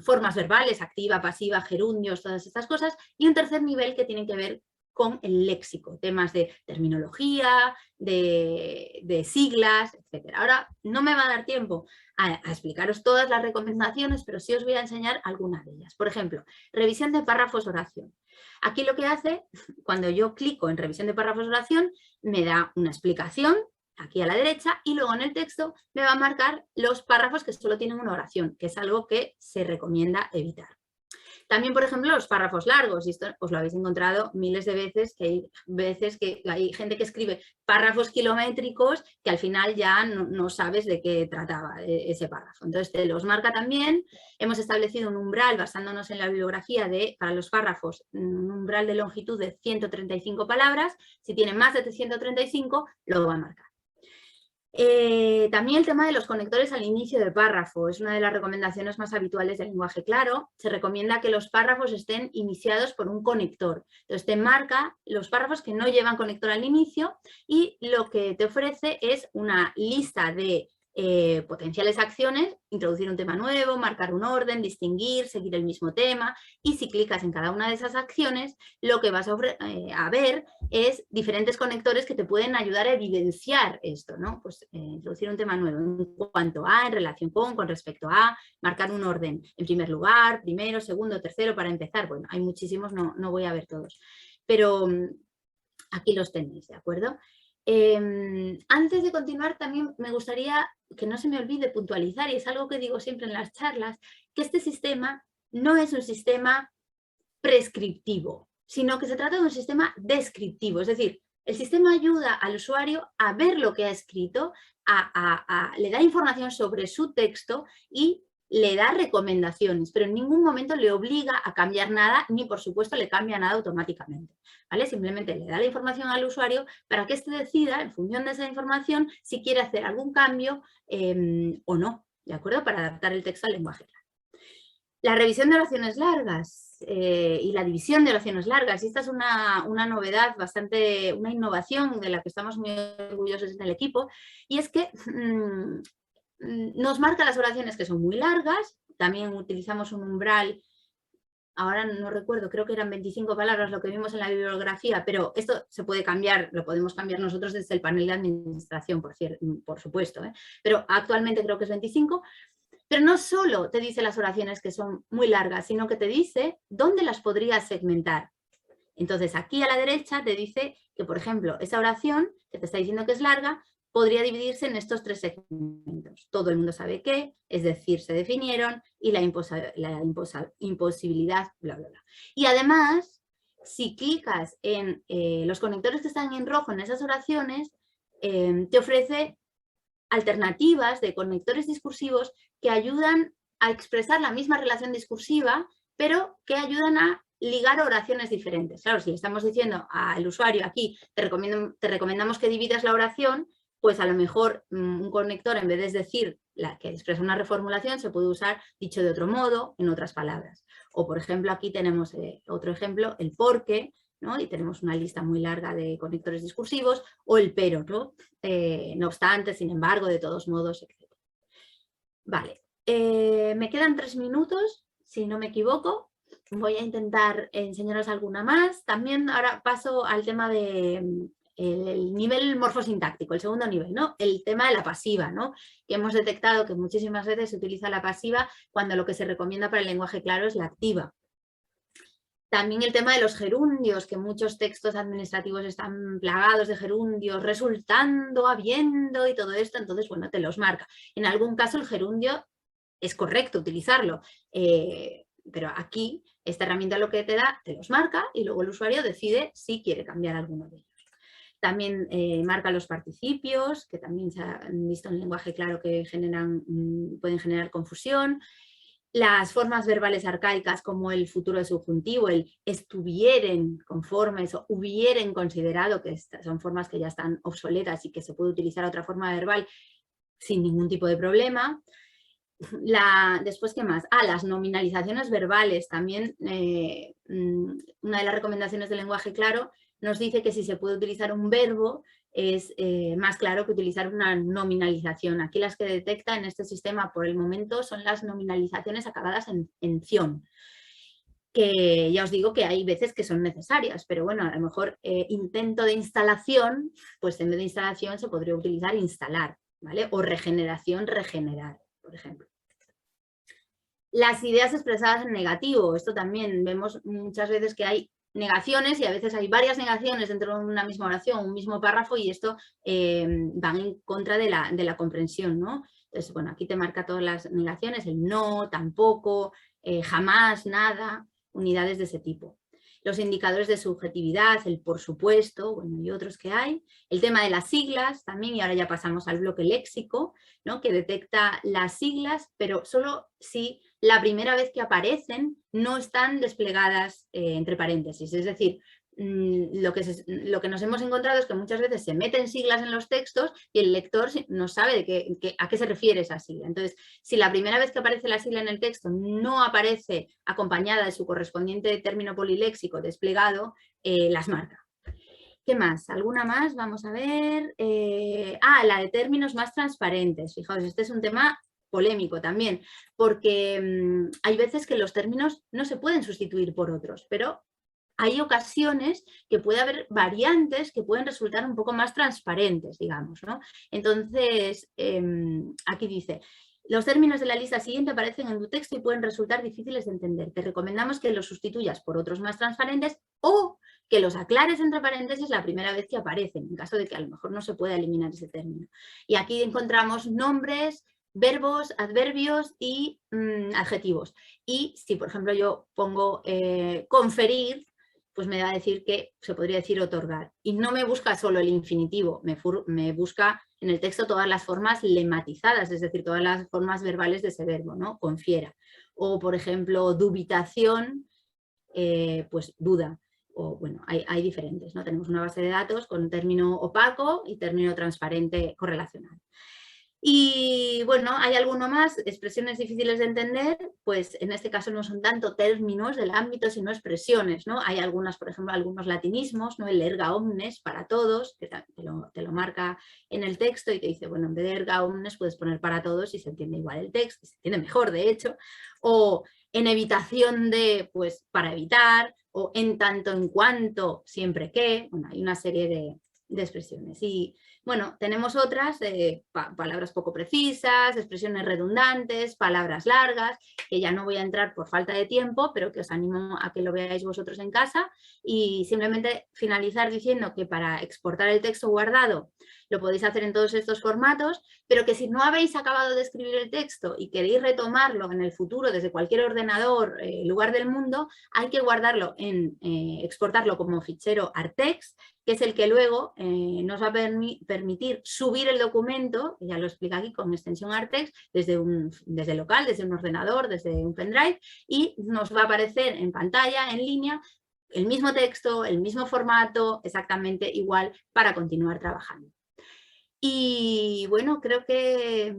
formas verbales, activa, pasiva, gerundios, todas estas cosas. Y un tercer nivel que tiene que ver con el léxico, temas de terminología, de siglas, etc. Ahora no me va a dar tiempo a explicaros todas las recomendaciones, pero sí os voy a enseñar algunas de ellas. Por ejemplo, revisión de párrafos oración. Aquí lo que hace, cuando yo clico en revisión de párrafos oración, me da una explicación aquí a la derecha, y luego en el texto me va a marcar los párrafos que solo tienen una oración, que es algo que se recomienda evitar. También, por ejemplo, los párrafos largos, y esto os lo habéis encontrado miles de veces, que hay gente que escribe párrafos kilométricos que al final ya no sabes de qué trataba ese párrafo. Entonces te los marca también. Hemos establecido un umbral, basándonos en la bibliografía, para los párrafos, un umbral de longitud de 135 palabras. Si tiene más de 135, lo va a marcar. También el tema de los conectores al inicio del párrafo es una de las recomendaciones más habituales del lenguaje claro. Se recomienda que los párrafos estén iniciados por un conector. Entonces te marca los párrafos que no llevan conector al inicio, y lo que te ofrece es una lista de potenciales acciones: introducir un tema nuevo, marcar un orden, distinguir, seguir el mismo tema. Y si clicas en cada una de esas acciones, lo que vas a ver es diferentes conectores que te pueden ayudar a evidenciar esto, ¿no? Pues introducir un tema nuevo en cuanto a, en relación con respecto a, marcar un orden en primer lugar, primero, segundo, tercero, para empezar. Bueno, hay muchísimos, no voy a ver todos, pero aquí los tenéis, ¿de acuerdo? Antes de continuar, también me gustaría que no se me olvide puntualizar, y es algo que digo siempre en las charlas, que este sistema no es un sistema prescriptivo, sino que se trata de un sistema descriptivo. Es decir, el sistema ayuda al usuario a ver lo que ha escrito, le da información sobre su texto y le da recomendaciones, pero en ningún momento le obliga a cambiar nada, ni por supuesto le cambia nada automáticamente, ¿vale? Simplemente le da la información al usuario para que éste decida, en función de esa información, si quiere hacer algún cambio o no, ¿de acuerdo? Para adaptar el texto al lenguaje claro. La revisión de oraciones largas. y la división de oraciones largas. Y esta es una novedad bastante, una innovación de la que estamos muy orgullosos en el equipo, y es que nos marca las oraciones que son muy largas. También utilizamos un umbral, ahora no recuerdo, creo que eran 25 palabras lo que vimos en la bibliografía, pero esto se puede cambiar, lo podemos cambiar nosotros desde el panel de administración, por supuesto, ¿eh? Pero actualmente creo que es 25. Pero no solo te dice las oraciones que son muy largas, sino que te dice dónde las podrías segmentar. Entonces, aquí a la derecha te dice que, por ejemplo, esa oración que te está diciendo que es larga, podría dividirse en estos 3 segmentos. Todo el mundo sabe qué, es decir, se definieron, y la imposibilidad, bla, bla, bla. Y además, si clicas en los conectores que están en rojo en esas oraciones, te ofrece alternativas de conectores discursivos que ayudan a expresar la misma relación discursiva, pero que ayudan a ligar oraciones diferentes. Claro, si le estamos diciendo al usuario aquí, te recomendamos que dividas la oración, pues a lo mejor un conector, en vez de decir que expresa una reformulación, se puede usar dicho de otro modo, en otras palabras. O, por ejemplo, aquí tenemos otro ejemplo, el porque, ¿no? Y tenemos una lista muy larga de conectores discursivos, o el pero, ¿no? No obstante, sin embargo, de todos modos, etc. Vale, me quedan 3 minutos, si no me equivoco. Voy a intentar enseñaros alguna más. También ahora paso al tema de el nivel morfosintáctico, el segundo nivel, ¿no? El tema de la pasiva, ¿no? Que hemos detectado que muchísimas veces se utiliza la pasiva cuando lo que se recomienda para el lenguaje claro es la activa. También el tema de los gerundios, que muchos textos administrativos están plagados de gerundios, resultando, habiendo y todo esto, entonces, bueno, te los marca. En algún caso el gerundio es correcto utilizarlo, pero aquí esta herramienta lo que te da, te los marca y luego el usuario decide si quiere cambiar alguno de ellos. También marca los participios, que también se han visto en el lenguaje claro que pueden generar confusión. Las formas verbales arcaicas como el futuro de subjuntivo, el estuvieren conformes o hubieren considerado, que son formas que ya están obsoletas y que se puede utilizar otra forma verbal sin ningún tipo de problema. Después, ¿qué más? Las nominalizaciones verbales. También una de las recomendaciones del lenguaje claro nos dice que si se puede utilizar un verbo es más claro que utilizar una nominalización. Aquí las que detecta en este sistema por el momento son las nominalizaciones acabadas en ción, que ya os digo que hay veces que son necesarias, pero bueno, a lo mejor intento de instalación, pues en vez de instalación se podría utilizar instalar, ¿vale? O regeneración, regenerar, por ejemplo. Las ideas expresadas en negativo, esto también vemos muchas veces que hay negaciones y a veces hay varias negaciones dentro de una misma oración, un mismo párrafo, y esto van en contra de la comprensión, ¿no? Entonces, bueno, aquí te marca todas las negaciones, el no, tampoco, jamás, nada, unidades de ese tipo. Los indicadores de subjetividad, el por supuesto, bueno, y otros que hay. El tema de las siglas también, y ahora ya pasamos al bloque léxico, ¿no? Que detecta las siglas, pero solo si la primera vez que aparecen no están desplegadas entre paréntesis. Es decir, lo que nos hemos encontrado es que muchas veces se meten siglas en los textos y el lector no sabe a qué se refiere esa sigla. Entonces, si la primera vez que aparece la sigla en el texto no aparece acompañada de su correspondiente término poliléxico desplegado, las marca. ¿Qué más? ¿Alguna más? Vamos a ver. La de términos más transparentes. Fijaos, este es un tema polémico también, porque hay veces que los términos no se pueden sustituir por otros, pero hay ocasiones que puede haber variantes que pueden resultar un poco más transparentes, digamos, ¿no? Entonces, aquí dice, los términos de la lista siguiente aparecen en tu texto y pueden resultar difíciles de entender. Te recomendamos que los sustituyas por otros más transparentes o que los aclares entre paréntesis la primera vez que aparecen, en caso de que a lo mejor no se pueda eliminar ese término. Y aquí encontramos nombres, verbos, adverbios y adjetivos. Y si, por ejemplo, yo pongo conferir, pues me va a decir que se podría decir otorgar. Y no me busca solo el infinitivo, me busca en el texto todas las formas lematizadas, es decir, todas las formas verbales de ese verbo, ¿no? Confiera. O, por ejemplo, dubitación, pues duda. O, bueno, hay diferentes, ¿no? Tenemos una base de datos con término opaco y término transparente correlacional. Y bueno, hay alguno más, expresiones difíciles de entender, pues en este caso no son tanto términos del ámbito, sino expresiones, ¿no? Hay algunas, por ejemplo, algunos latinismos, ¿no? El erga omnes para todos, que te lo marca en el texto y te dice, bueno, en vez de erga omnes puedes poner para todos y se entiende igual el texto, se entiende mejor de hecho, o en evitación de, pues para evitar, o en tanto en cuanto, siempre que, bueno, hay una serie de expresiones. Y bueno, tenemos otras, palabras poco precisas, expresiones redundantes, palabras largas, que ya no voy a entrar por falta de tiempo, pero que os animo a que lo veáis vosotros en casa, y simplemente finalizar diciendo que para exportar el texto guardado lo podéis hacer en todos estos formatos, pero que si no habéis acabado de escribir el texto y queréis retomarlo en el futuro desde cualquier ordenador, lugar del mundo, hay que guardarlo exportarlo como fichero Artex, que es el que luego nos va a permitir subir el documento, que ya lo explica aquí con extensión Artex, desde local, desde un ordenador, desde un pendrive, y nos va a aparecer en pantalla, en línea, el mismo texto, el mismo formato, exactamente igual para continuar trabajando. Y bueno, creo que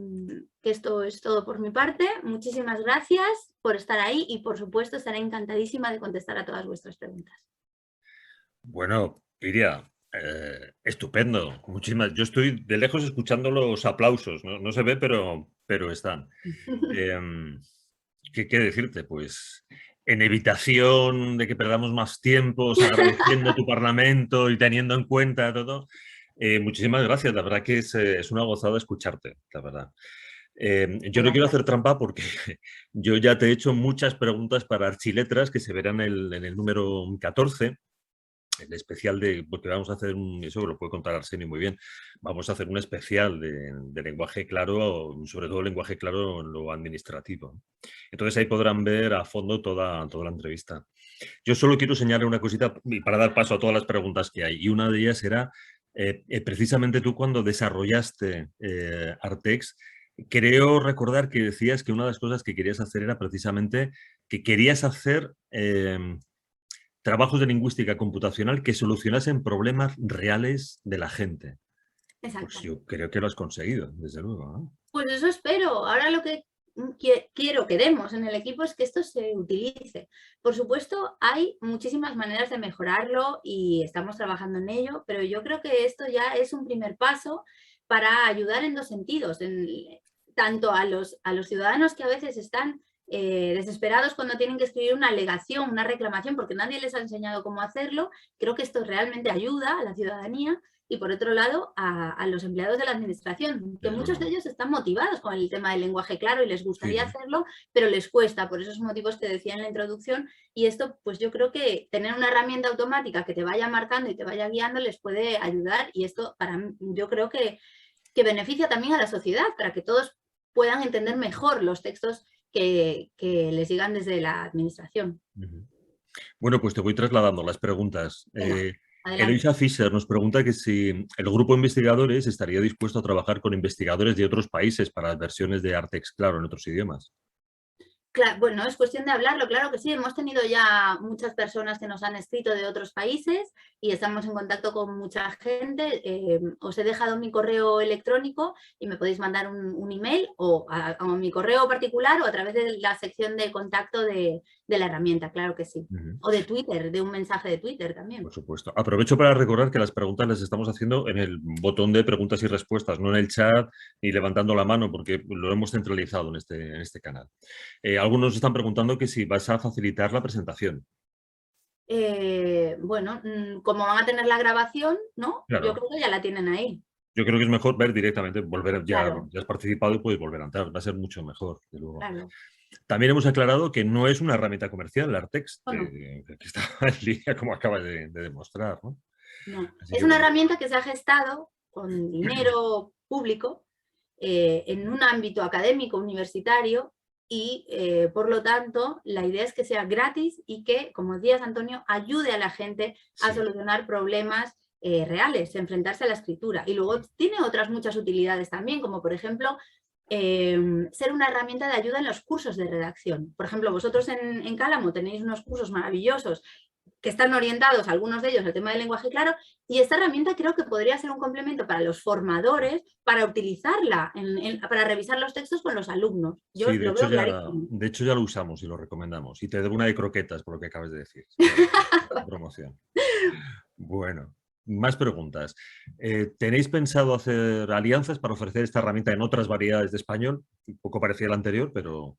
esto es todo por mi parte. Muchísimas gracias por estar ahí y por supuesto estaré encantadísima de contestar a todas vuestras preguntas. Bueno, Iria, estupendo. Muchísimas. Yo estoy de lejos escuchando los aplausos. No se ve, pero están. ¿Qué decirte? Pues en evitación de que perdamos más tiempos, agradeciendo tu parlamento y teniendo en cuenta todo. Muchísimas gracias. La verdad que es una gozada escucharte, la verdad. Yo no quiero hacer trampa porque yo ya te he hecho muchas preguntas para Archiletras que se verán en el número 14. El especial porque vamos a hacer eso lo puede contar Arsenio muy bien, vamos a hacer un especial de lenguaje claro, sobre todo lenguaje claro en lo administrativo. Entonces ahí podrán ver a fondo toda la entrevista. Yo solo quiero señalar una cosita para dar paso a todas las preguntas que hay, y una de ellas era precisamente tú cuando desarrollaste Artex, creo recordar que decías que una de las cosas que querías hacer era precisamente que querías hacer trabajos de lingüística computacional que solucionasen problemas reales de la gente. Pues yo creo que lo has conseguido, desde luego, ¿no? Pues eso espero. Ahora lo que queremos en el equipo es que esto se utilice. Por supuesto, hay muchísimas maneras de mejorarlo y estamos trabajando en ello, pero yo creo que esto ya es un primer paso para ayudar en dos sentidos. Tanto a los ciudadanos que a veces están desesperados cuando tienen que escribir una alegación, una reclamación, porque nadie les ha enseñado cómo hacerlo. Creo que esto realmente ayuda a la ciudadanía. Y por otro lado, a los empleados de la administración, que muchos de ellos están motivados con el tema del lenguaje claro y les gustaría hacerlo, pero les cuesta por esos motivos que decía en la introducción. Y esto, pues yo creo que tener una herramienta automática que te vaya marcando y te vaya guiando les puede ayudar. Y esto, para mí, yo creo que beneficia también a la sociedad, para que todos puedan entender mejor los textos que les llegan desde la administración. Bueno, pues te voy trasladando las preguntas. Eloisa Fischer nos pregunta que si el grupo de investigadores estaría dispuesto a trabajar con investigadores de otros países para las versiones de Artex Claro en otros idiomas. Claro, bueno, es cuestión de hablarlo, claro que sí. Hemos tenido ya muchas personas que nos han escrito de otros países y estamos en contacto con mucha gente. Os he dejado mi correo electrónico y me podéis mandar un email o a mi correo particular o a través de la sección de contacto de la herramienta, claro que sí. O de Twitter, de un mensaje de Twitter también. Por supuesto. Aprovecho para recordar que las preguntas las estamos haciendo en el botón de preguntas y respuestas, no en el chat ni levantando la mano, porque lo hemos centralizado en este canal. Algunos están preguntando que si vas a facilitar la presentación. Bueno, como van a tener la grabación, ¿no? Claro. Yo creo que ya la tienen ahí. Yo creo que es mejor ver directamente, ya Claro. has participado y puedes volver a entrar. Va a ser mucho mejor, de luego. Claro. También hemos aclarado que no es una herramienta comercial, el Artex, Bueno. que está en línea, como acabas de demostrar, ¿no? No. Es una herramienta que se ha gestado con dinero público en un ámbito académico, universitario, y por lo tanto la idea es que sea gratis y que, como decías, Antonio, ayude a la gente a solucionar problemas reales, enfrentarse a la escritura. Y luego tiene otras muchas utilidades también, como por ejemplo ser una herramienta de ayuda en los cursos de redacción. Por ejemplo, vosotros en Cálamo tenéis unos cursos maravillosos que están orientados, algunos de ellos, al tema del lenguaje claro, y esta herramienta creo que podría ser un complemento para los formadores para utilizarla, para revisar los textos con los alumnos. Yo Sí, lo veo clarísimo. de hecho ya lo usamos y lo recomendamos. Y te debo una de croquetas por lo que acabas de decir. Promoción. Bueno, más preguntas. ¿Tenéis pensado hacer alianzas para ofrecer esta herramienta en otras variedades de español? Un poco parecida a la anterior, pero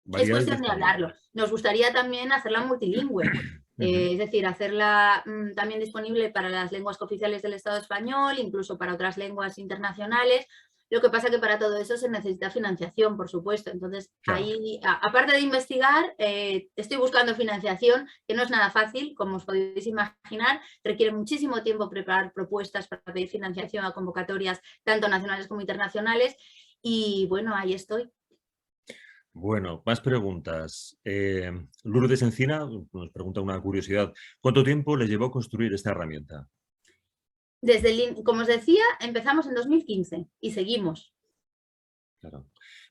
Es variedades de cuestión de español. hablarlo. Nos gustaría también hacerla multilingüe, es decir, hacerla también disponible para las lenguas oficiales del Estado español, incluso para otras lenguas internacionales. Lo que pasa que para todo eso se necesita financiación, por supuesto. Entonces, Claro. ahí, aparte de investigar, estoy buscando financiación, que no es nada fácil, como os podéis imaginar. Requiere muchísimo tiempo preparar propuestas para pedir financiación a convocatorias, tanto nacionales como internacionales. Y bueno, ahí estoy. Bueno, más preguntas. Lourdes Encina nos pregunta una curiosidad. ¿Cuánto tiempo les llevó construir esta herramienta? Como os decía, empezamos en 2015 y seguimos. Claro.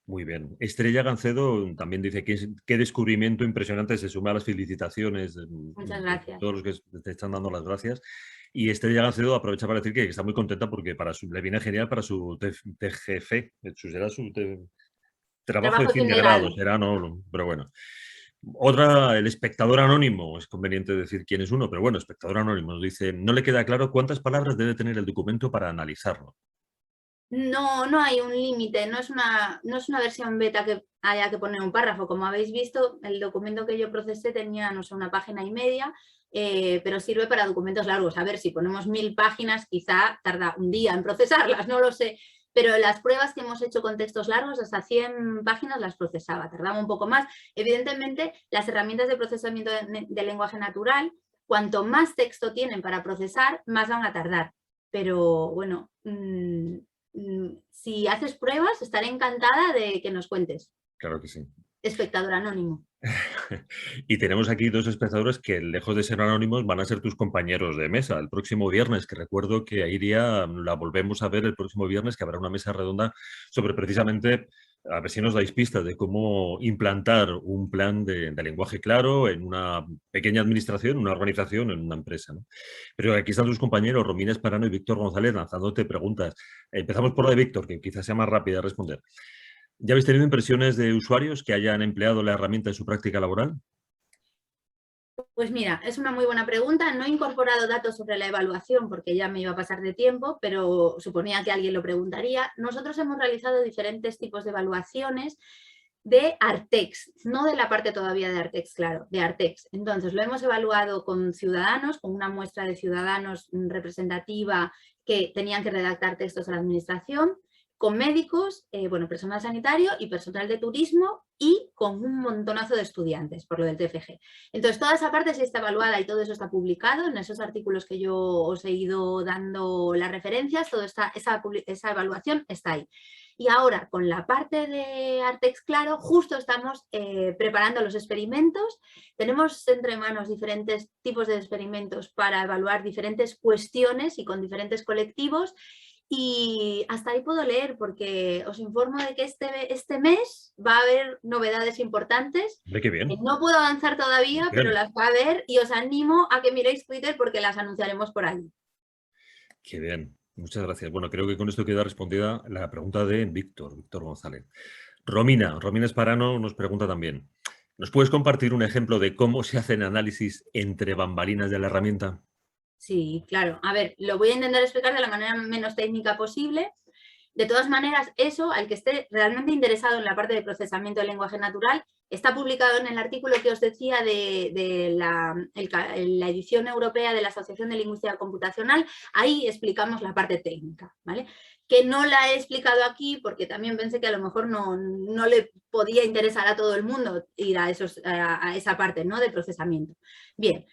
Muy bien. Estrella Gancedo también dice que qué descubrimiento impresionante, se suma a las felicitaciones Muchas de gracias. todos los que te están dando las gracias. Y Estrella Gancedo aprovecha para decir que está muy contenta porque le viene genial para su TGF, será su trabajo de Trabajo fin fin de de grado, grado. será, no, pero bueno. Otra, el espectador anónimo, es conveniente decir quién es uno, pero bueno, espectador anónimo nos dice, no le queda claro cuántas palabras debe tener el documento para analizarlo. No, no hay un límite, no es una versión beta que haya que poner un párrafo. Como habéis visto, el documento que yo procesé tenía, no sé, 1,5 páginas, pero sirve para documentos largos. A ver, si ponemos 1000 páginas, quizá tarda un día en procesarlas, no lo sé. Pero las pruebas que hemos hecho con textos largos, hasta 100 páginas las procesaba, tardaba un poco más. Evidentemente, las herramientas de procesamiento de lenguaje natural, cuanto más texto tienen para procesar, más van a tardar. Pero bueno, si haces pruebas, estaré encantada de que nos cuentes. Claro que sí. Espectador anónimo. Y tenemos aquí dos espectadores que, lejos de ser anónimos, van a ser tus compañeros de mesa el próximo viernes, que recuerdo que a Iria la volvemos a ver el próximo viernes, que habrá una mesa redonda sobre precisamente, a ver si nos dais pistas de cómo implantar un plan de lenguaje claro en una pequeña administración, una organización, en una empresa, ¿no? Pero aquí están tus compañeros, Romina Esparano y Víctor González, lanzándote preguntas. Empezamos por la de Víctor, que quizás sea más rápida de responder. ¿Ya habéis tenido impresiones de usuarios que hayan empleado la herramienta en su práctica laboral? Pues mira, es una muy buena pregunta. No he incorporado datos sobre la evaluación porque ya me iba a pasar de tiempo, pero suponía que alguien lo preguntaría. Nosotros hemos realizado diferentes tipos de evaluaciones de Artex, no de la parte todavía de Artex, claro, de Artex. Entonces, lo hemos evaluado con ciudadanos, con una muestra de ciudadanos representativa que tenían que redactar textos a la administración, con médicos, bueno, personal sanitario y personal de turismo y con un montonazo de estudiantes, por lo del TFG. Entonces, toda esa parte sí está evaluada y todo eso está publicado en esos artículos que yo os he ido dando las referencias, toda esa evaluación está ahí. Y ahora, con la parte de Artex Claro, justo estamos preparando los experimentos. Tenemos entre manos diferentes tipos de experimentos para evaluar diferentes cuestiones y con diferentes colectivos. Y hasta ahí puedo leer porque os informo de que este mes va a haber novedades importantes. Hombre, qué bien. No puedo avanzar todavía, pero Bien. las va a haber y os animo a que miréis Twitter porque las anunciaremos por allí. Qué bien. Muchas gracias. Bueno, creo que con esto queda respondida la pregunta de Víctor González. Romina Esparano nos pregunta también. ¿Nos puedes compartir un ejemplo de cómo se hacen análisis entre bambalinas de la herramienta? Sí, claro. A ver, lo voy a intentar explicar de la manera menos técnica posible. De todas maneras, eso, al que esté realmente interesado en la parte de procesamiento del lenguaje natural, está publicado en el artículo que os decía de la edición europea de la Asociación de Lingüística Computacional. Ahí explicamos la parte técnica, ¿vale? Que no la he explicado aquí porque también pensé que a lo mejor no le podía interesar a todo el mundo ir a esa parte, ¿no?, de procesamiento. Bien.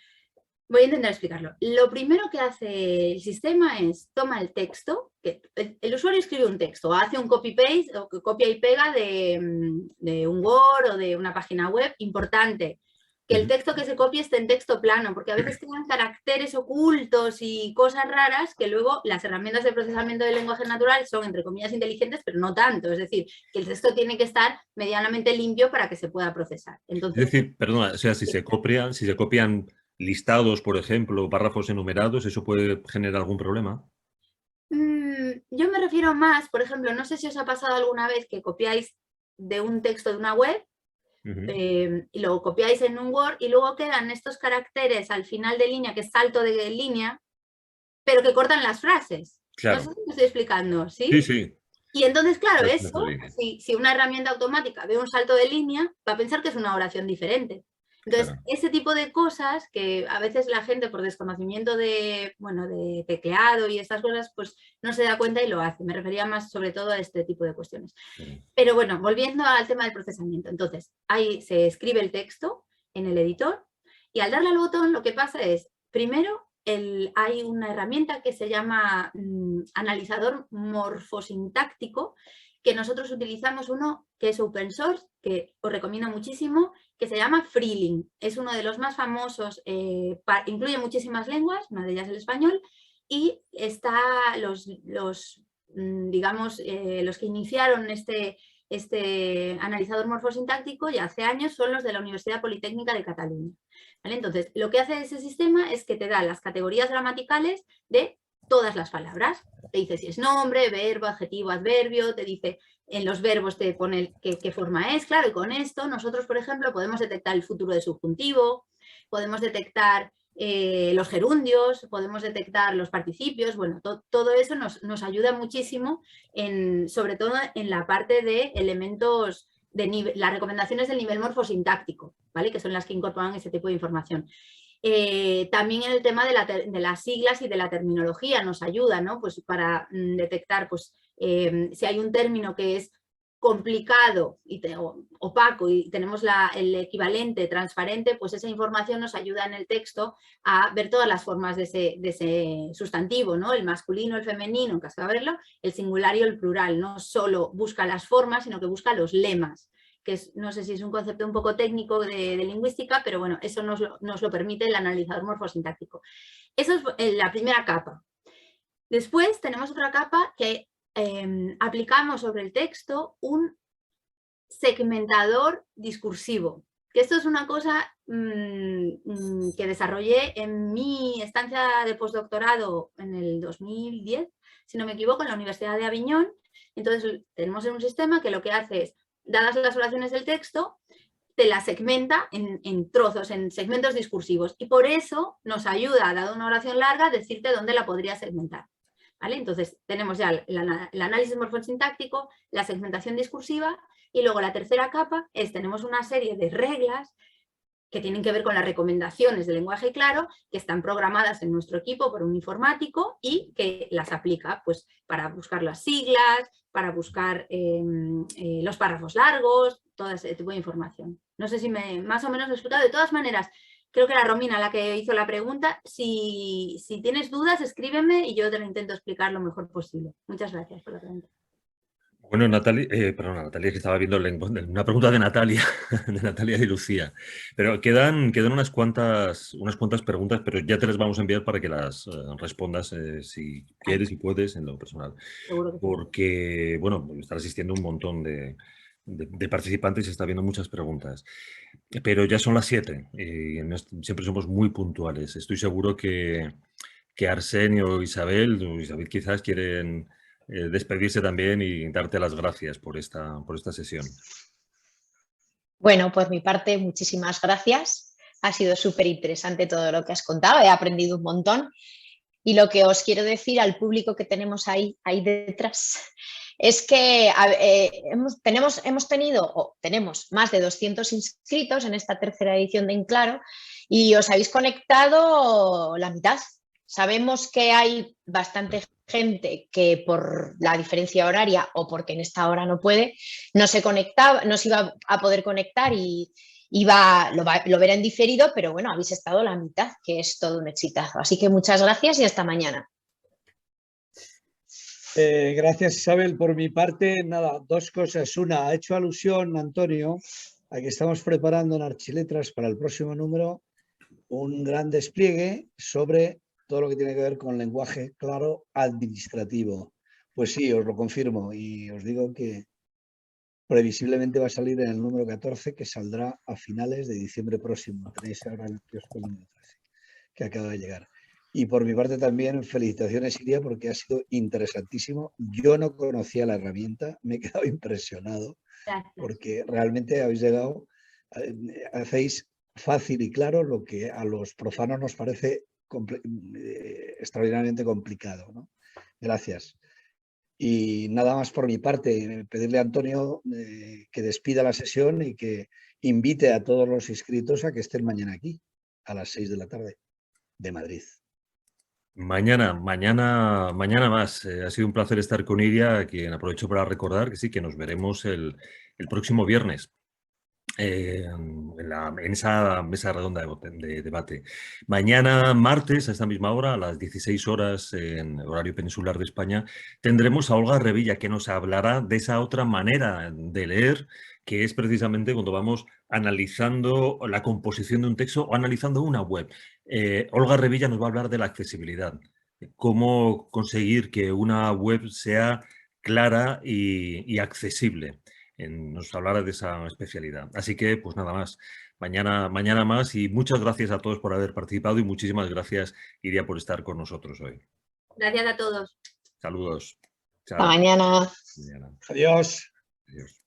Voy a intentar explicarlo. Lo primero que hace el sistema es toma el texto, que el usuario escribe un texto, hace un copy-paste o copia y pega de un Word o de una página web. Importante, que el texto que se copie esté en texto plano, porque a veces quedan caracteres ocultos y cosas raras que luego las herramientas de procesamiento del lenguaje natural son, entre comillas, inteligentes, pero no tanto. Es decir, que el texto tiene que estar medianamente limpio para que se pueda procesar. Entonces, Es decir, perdona, o sea, si se copian listados, por ejemplo, párrafos enumerados, ¿eso puede generar algún problema? Yo me refiero más, por ejemplo, no sé si os ha pasado alguna vez que copiáis de un texto de una web y lo copiáis en un Word y luego quedan estos caracteres al final de línea, que es salto de línea, pero que cortan las frases. No sé Claro. si me estoy explicando, ¿sí? Sí, sí. Y entonces, claro, Es eso, si una herramienta automática ve un salto de línea, va a pensar que es una oración diferente. Entonces, Claro. ese tipo de cosas que a veces la gente por desconocimiento de, bueno, de tecleado y estas cosas, pues no se da cuenta y lo hace. Me refería más sobre todo a este tipo de cuestiones. Pero bueno, volviendo al tema del procesamiento. Entonces, ahí se escribe el texto en el editor y al darle al botón lo que pasa es, primero, hay una herramienta que se llama analizador morfosintáctico, que nosotros utilizamos uno que es open source, que os recomiendo muchísimo, que se llama Freeling. Es uno de los más famosos, incluye muchísimas lenguas, una de ellas el español, y está digamos, los que iniciaron este analizador morfosintáctico ya hace años son los de la Universidad Politécnica de Cataluña. ¿Vale? Entonces, lo que hace ese sistema es que te da las categorías gramaticales de todas las palabras. Te dice si es nombre, verbo, adjetivo, adverbio, te dice en los verbos te pone qué forma es, claro, y con esto nosotros, por ejemplo, podemos detectar el futuro de subjuntivo, podemos detectar los gerundios, podemos detectar los participios, bueno, todo eso nos ayuda muchísimo, sobre todo en la parte de elementos, las recomendaciones del nivel morfosintáctico, ¿vale? Que son las que incorporan ese tipo de información. También en el tema de las siglas y de la terminología nos ayuda, ¿no? Pues para detectar pues, si hay un término que es complicado y opaco y tenemos el equivalente transparente, pues esa información nos ayuda en el texto a ver todas las formas de ese sustantivo, ¿no? El masculino, el femenino, en caso de haberlo, el singular y el plural. No solo busca las formas, sino que busca los lemas, que no sé si es un concepto un poco técnico de lingüística, pero bueno, eso nos lo permite el analizador morfosintáctico. Eso es la primera capa. Después tenemos otra capa que aplicamos sobre el texto un segmentador discursivo, que esto es una cosa que desarrollé en mi estancia de postdoctorado en el 2010, si no me equivoco, en la Universidad de Aviñón. Entonces tenemos un sistema que lo que hace es, dadas las oraciones del texto, te la segmenta en trozos, en segmentos discursivos, y por eso nos ayuda, dado una oración larga, a decirte dónde la podría segmentar. ¿Vale? Entonces tenemos ya el análisis morfosintáctico, la segmentación discursiva, y luego la tercera capa es, tenemos una serie de reglas que tienen que ver con las recomendaciones del lenguaje claro, que están programadas en nuestro equipo por un informático y que las aplica pues, para buscar las siglas, para buscar los párrafos largos, todo ese tipo de información. No sé si más o menos lo he explicado. De todas maneras, creo que era Romina la que hizo la pregunta. Si tienes dudas, escríbeme y yo te lo intento explicar lo mejor posible. Muchas gracias por la pregunta. Bueno, Natalia, perdona, Natalia, que estaba viendo una pregunta de Natalia, de Natalia y Lucía. Pero quedan unas cuantas preguntas, pero ya te las vamos a enviar para que las respondas si quieres y puedes en lo personal. Seguro que sí. Porque, bueno, están asistiendo un montón de participantes y está viendo muchas preguntas. Pero ya son las 7 y siempre somos muy puntuales. Estoy seguro que Arsenio o Isabel quizás quieren despedirse también y darte las gracias por esta sesión. Bueno, por mi parte, muchísimas gracias. Ha sido súper interesante todo lo que has contado, he aprendido un montón. Y lo que os quiero decir al público que tenemos ahí detrás es que tenemos más de 200 inscritos en esta tercera edición de Enclaro y os habéis conectado la mitad. Sabemos que hay bastante gente que por la diferencia horaria o porque en esta hora no puede, no se iba a poder conectar y lo verá en diferido, pero bueno, habéis estado la mitad, que es todo un exitazo. Así que muchas gracias y hasta mañana. Gracias, Isabel. Por mi parte, nada, dos cosas. Una, ha hecho alusión, Antonio, a que estamos preparando en Archiletras para el próximo número un gran despliegue sobre todo lo que tiene que ver con lenguaje claro administrativo. Pues sí, os lo confirmo y os digo que previsiblemente va a salir en el número 14, que saldrá a finales de diciembre próximo. Tenéis ahora el kiosco número 13. que acaba de llegar. Y por mi parte también, felicitaciones, Iria, porque ha sido interesantísimo. Yo no conocía la herramienta, me he quedado impresionado, Gracias. porque realmente habéis llegado, hacéis fácil y claro lo que a los profanos nos parece extraordinariamente complicado, ¿no? Gracias. Y nada más por mi parte, pedirle a Antonio que despida la sesión y que invite a todos los inscritos a que estén mañana aquí, a las 6 de la tarde, de Madrid. Mañana más. Ha sido un placer estar con Iria, a quien aprovecho para recordar que sí, que nos veremos el próximo viernes. En esa mesa redonda de debate. Mañana martes, a esta misma hora, a las 16 horas en horario peninsular de España, tendremos a Olga Revilla, que nos hablará de esa otra manera de leer, que es precisamente cuando vamos analizando la composición de un texto o analizando una web. Olga Revilla nos va a hablar de la accesibilidad, cómo conseguir que una web sea clara y accesible. Nos hablará de esa especialidad. Así que, pues nada más. Mañana más, y muchas gracias a todos por haber participado y muchísimas gracias, Iria, por estar con nosotros hoy. Gracias a todos. Saludos. Chao. Hasta mañana. Adiós. Adiós.